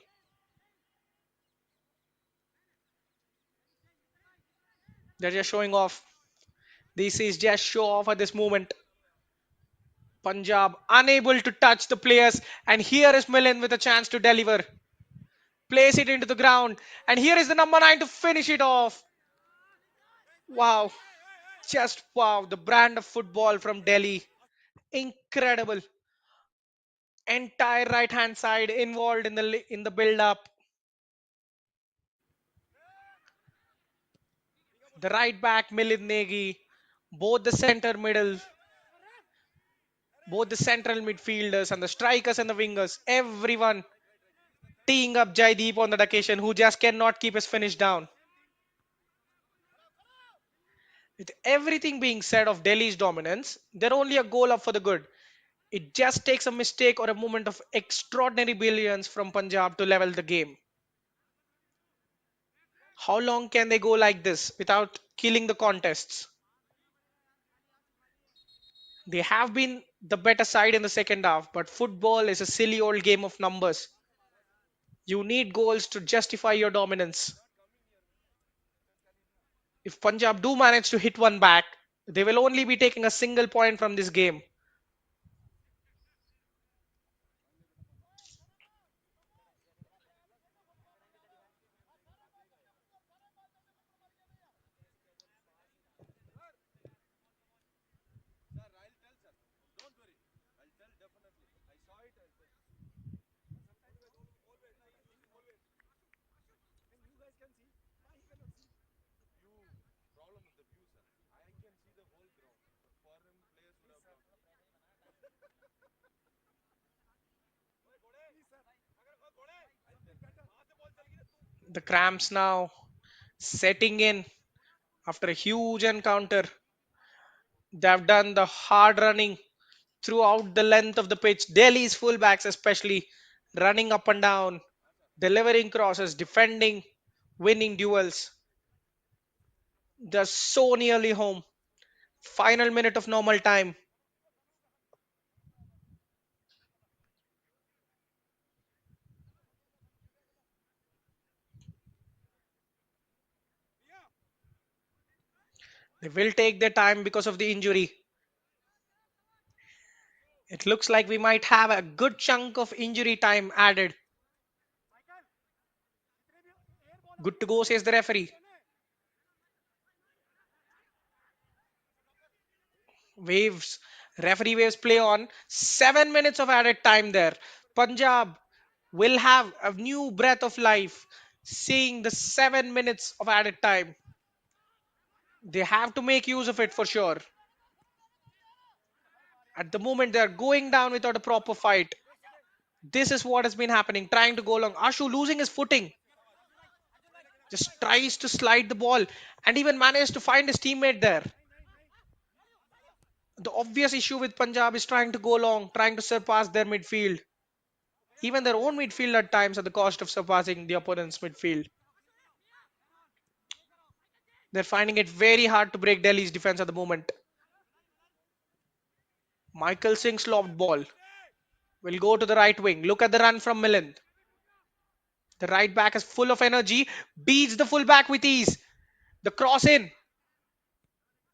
They're just showing off. This is just show off at this moment. Punjab unable to touch the players, and here is Milan with a chance to deliver. Place it into the ground, and here is the number 9 to finish it off. Wow, just wow, the brand of football from Delhi. Incredible. Entire right hand side involved in the build up. The right back Milind Negi, both the center middle, both the central midfielders and the strikers and the wingers, everyone teeing up Jaideep on that occasion, who just cannot keep his finish down. With everything being said of Delhi's dominance, they're only a goal up for the good. It just takes a mistake or a moment of extraordinary brilliance from Punjab to level the game. How long can they go like this without killing the contests? They have been the better side in the second half, but football is a silly old game of numbers. You need goals to justify your dominance. If Punjab do manage to hit one back, they will only be taking a single point from this game. The cramps now setting in after a huge encounter. They have done the hard running throughout the length of the pitch. Delhi's fullbacks, especially, running up and down, delivering crosses, defending, winning duels. They're so nearly home. Final minute of normal time. They will take their time because of the injury. It looks like we might have a good chunk of injury time added. Good to go, says the referee. Waves. Referee waves play on. 7 minutes of added time there. Punjab will have a new breath of life seeing the 7 minutes of added time. They have to make use of it for sure. At the moment, they are going down without a proper fight. This is what has been happening. Trying to go along. Ashu losing his footing. Just tries to slide the ball and even managed to find his teammate there. The obvious issue with Punjab is trying to go long, trying to surpass their midfield. Even their own midfield at times at the cost of surpassing the opponent's midfield. They're finding it very hard to break Delhi's defense at the moment. Michael Singh's lobbed ball will go to the right wing. Look at the run from Milind. The right back is full of energy, beats the full back with ease. The cross in,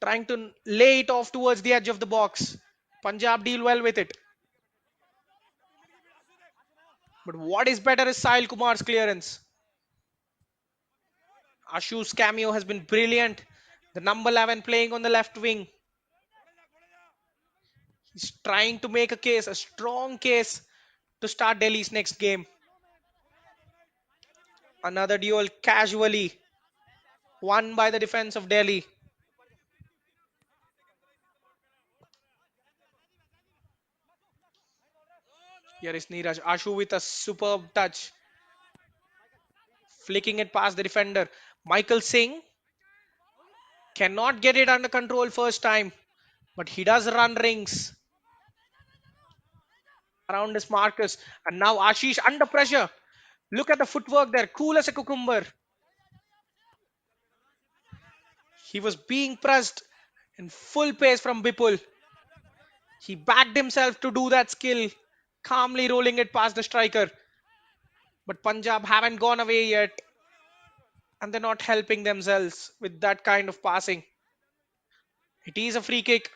trying to lay it off towards the edge of the box. Punjab deal well with it. But what is better is Sahil Kumar's clearance. Ashu's cameo has been brilliant. The number 11 playing on the left wing. He's trying to make a case, a strong case to start Delhi's next game. Another duel casually won by the defense of Delhi. Here is Neeraj. Ashu with a superb touch, flicking it past the defender. Michael Singh cannot get it under control first time, but he does run rings around his markers. And now Ashish under pressure. Look at the footwork there, cool as a cucumber. He was being pressed in full pace from Bipul. He backed himself to do that skill, calmly rolling it past the striker. But Punjab haven't gone away yet, and they're not helping themselves with that kind of passing. It is a free kick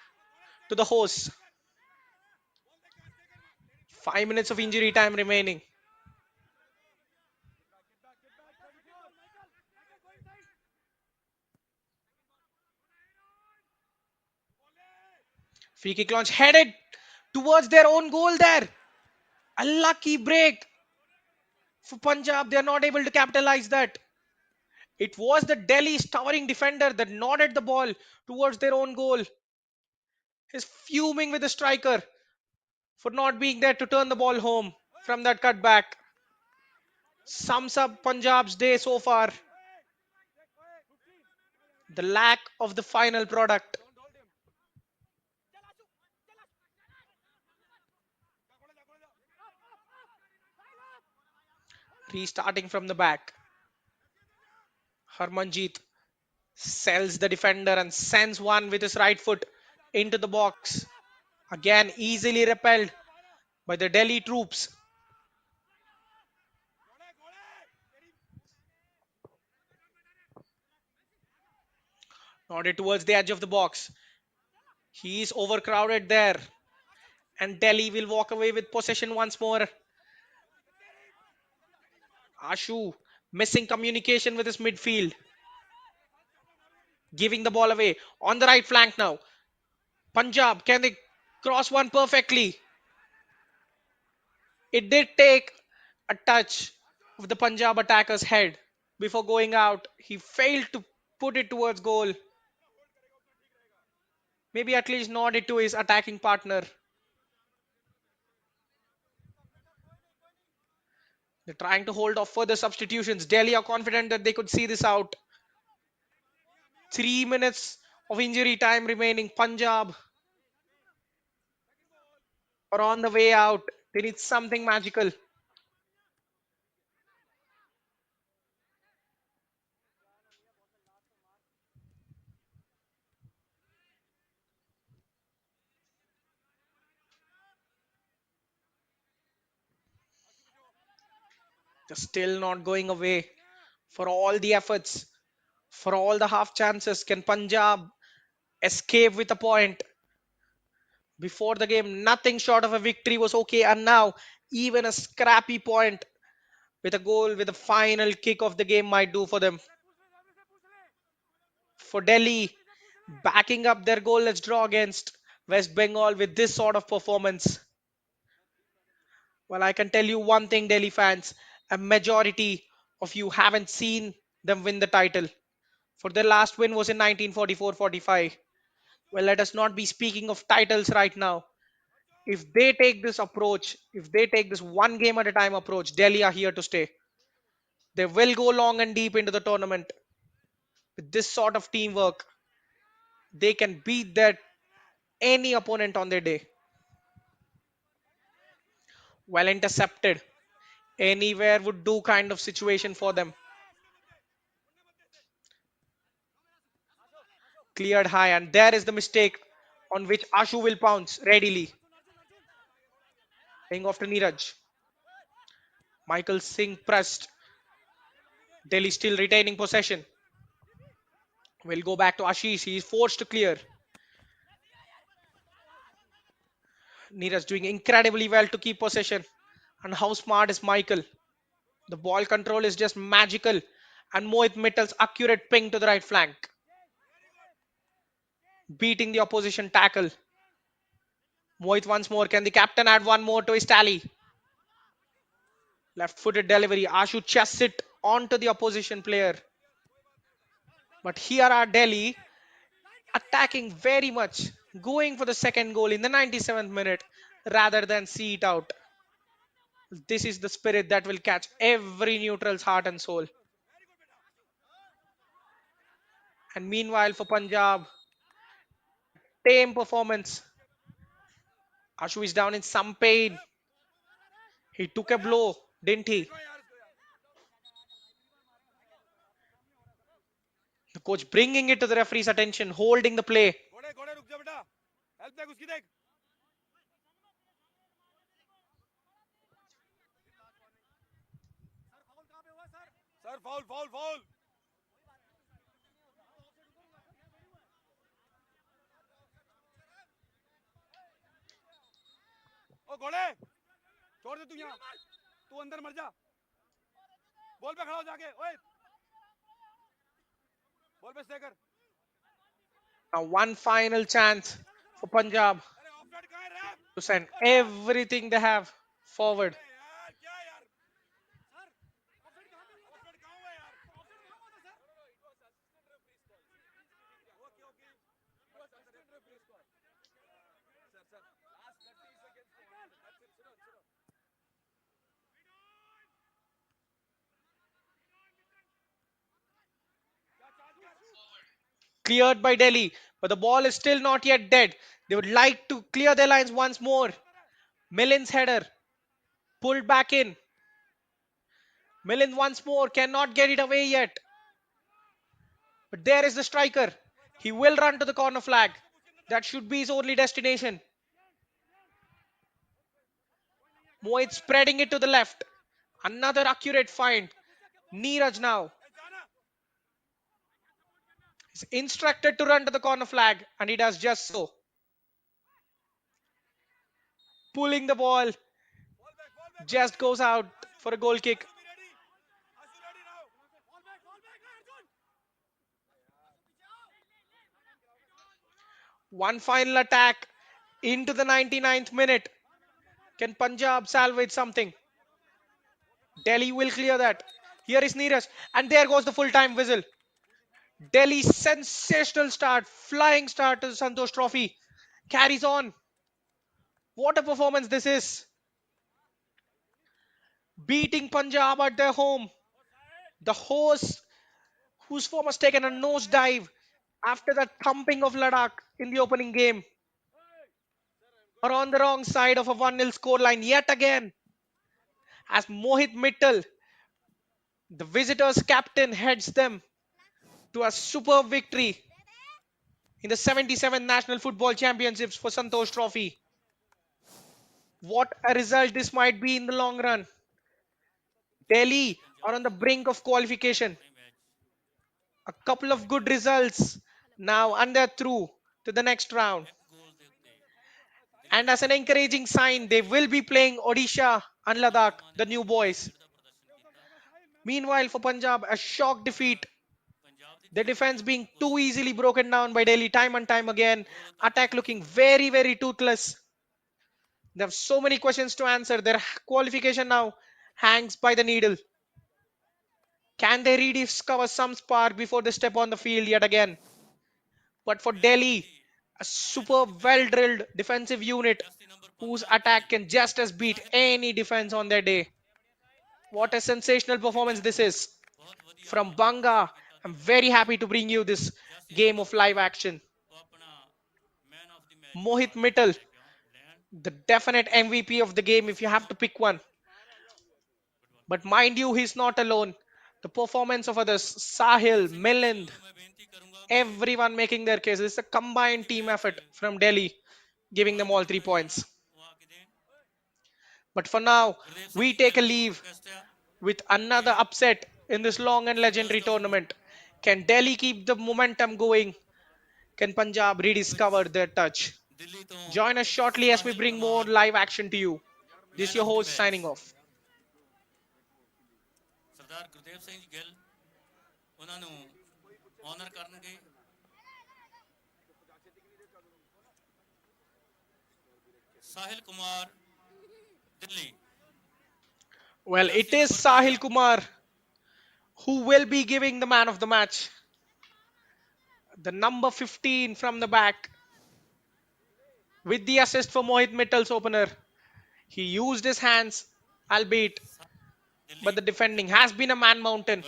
to the hosts. 5 minutes of injury time remaining. Free kick launch headed towards their own goal there. A lucky break for Punjab. They are not able to capitalize that. It was the Delhi's towering defender that nodded the ball towards their own goal. He's fuming with the striker for not being there to turn the ball home from that cutback. Sums up Punjab's day so far. The lack of the final product. Restarting from the back. Harmanjeet sells the defender and sends one with his right foot into the box. Again, easily repelled by the Delhi troops. Nodded towards the edge of the box. He is overcrowded there. And Delhi will walk away with possession once more. Ashu missing communication with his midfield. Giving the ball away on the right flank now. Punjab, can they cross one perfectly? It did take a touch of the Punjab attacker's head before going out. He failed to put it towards goal. Maybe at least nod it to his attacking partner. They're trying to hold off further substitutions. Delhi are confident that they could see this out. 3 minutes of injury time remaining. Punjab are on the way out. They need something magical. They're still not going away. For all the efforts, for all the half chances, can Punjab escape with a point? Before the game, nothing short of a victory was okay, and now even a scrappy point with a goal with the final kick of the game might do for them. For Delhi, backing up their goalless draw against West Bengal with this sort of performance. Well, I can tell you one thing, Delhi fans, a majority of you haven't seen them win the title. For their last win was in 1944-45. Well, let us not be speaking of titles right now. If they take this approach, if they take this one game at a time approach, Delhi are here to stay. They will go long and deep into the tournament. With this sort of teamwork, they can beat that any opponent on their day. Well intercepted. Anywhere would do kind of situation for them. Cleared high, and there is the mistake on which Ashu will pounce readily. Playing off to Neeraj. Michael Singh pressed. Delhi still retaining possession. Will go back to Ashish. He is forced to clear. Neeraj doing incredibly well to keep possession. And how smart is Michael? The ball control is just magical. And Mohit Mittal's accurate ping to the right flank. Beating the opposition tackle. Mohit once more. Can the captain add one more to his tally? Left footed delivery. Ashu chests it onto the opposition player. But here are Delhi attacking very much. Going for the second goal in the 97th minute rather than see it out. This is the spirit that will catch every neutral's heart and soul. And meanwhile, for Punjab, tame performance. Ashu is down in some pain. He took a blow, didn't he? The coach bringing it to the referee's attention, holding the play. Sir foul foul foul ओ घोड़े छोड़ दे तू यहाँ तू अंदर मर जा ball पे खड़ा हो जाके ओए बॉल पे स्टे कर Now, one final chance for Punjab अरे ऑफसाइड कहाँ है रे to send everything they have forward. यार क्या यार सर ऑफसाइड कहाँ पे ऑफसाइड कहाँ हुआ यार ऑफसाइड कहाँ हुआ था sir it was assistant referee call okay okay it was assistant referee call sir sir last 30 seconds that's it sit on Cleared by Delhi, but the ball is still not yet dead. They would like to clear their lines once more. Millin's header pulled back in. Millin once more cannot get it away yet. But there is the striker. He will run to the corner flag. That should be his only destination. Mohit spreading it to the left. Another accurate find. Neeraj now is instructed to run to the corner flag, and he does just so. Pulling the ball, just goes out for a goal kick. One final attack into the 99th minute. Can Punjab salvage something? Delhi will clear that. Here is Neeraj, and there goes the full-time whistle. Delhi's sensational start, flying start to the Santosh Trophy, carries on. What a performance this is. beating Punjab at their home. The hosts, whose form has taken a nosedive after the thumping of Ladakh in the opening game, are on the wrong side of a 1-0 scoreline yet again as Mohit Mittal, the visitors' captain, heads them to a superb victory in the 77th National Football Championships for Santosh Trophy. What a result this might be in the long run. Delhi are on the brink of qualification. A couple of good results now, and they're through to the next round. And as an encouraging sign, they will be playing Odisha and Ladakh, the new boys. Meanwhile, for Punjab, a shock defeat. The defense being too easily broken down by Delhi time and time again. Attack looking very, very toothless. They have so many questions to answer. Their qualification now hangs by the needle. Can they rediscover some spark before they step on the field yet again? But for Delhi, a super well drilled defensive unit whose attack can just as beat any defense on their day. What a sensational performance this is from Banga. I'm very happy to bring you this game of live action. Mohit Mittal, the definite MVP of the game if you have to pick one. But mind you, he's not alone. The performance of others, Sahil, Milind, everyone making their case. It's a combined team effort from Delhi, giving them all 3 points. But for now, we take a leave with another upset in this long and legendary tournament. Can Delhi keep the momentum going? Can Punjab rediscover their touch? Join us shortly as we bring more live action to you. This is your host signing off. Well, it is Sahil Kumar who will be giving the man of the match. The number 15 from the back with the assist for Mohit Mittal's opener. He used his hands, albeit, but the defending has been a man mountain.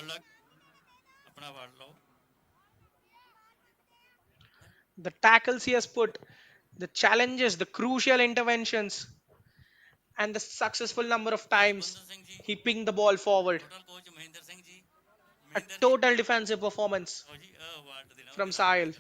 The tackles he has put, the challenges, the crucial interventions, and the successful number of times he pinged the ball forward. A total defensive performance from Sahil.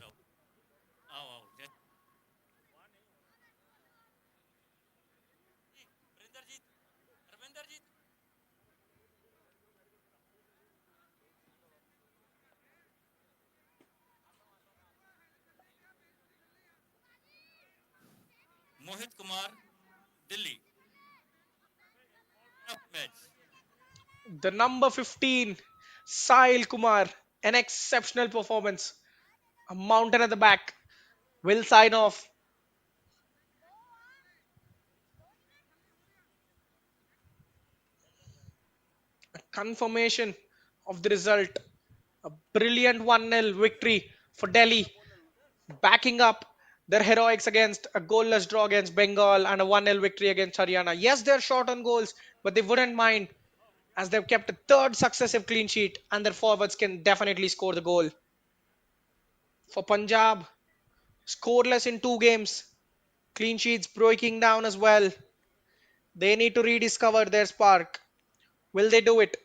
The number 15, Sahil Kumar, an exceptional performance. A mountain at the back will sign off. A confirmation of the result. A brilliant 1-0 victory for Delhi, backing up their heroics against a goalless draw against Bengal and a 1-0 victory against Haryana. Yes, they're short on goals, but they wouldn't mind as they've kept a third successive clean sheet and their forwards can definitely score the goal. For Punjab, scoreless in 2 games, clean sheets breaking down as well. They need to rediscover their spark. Will they do it?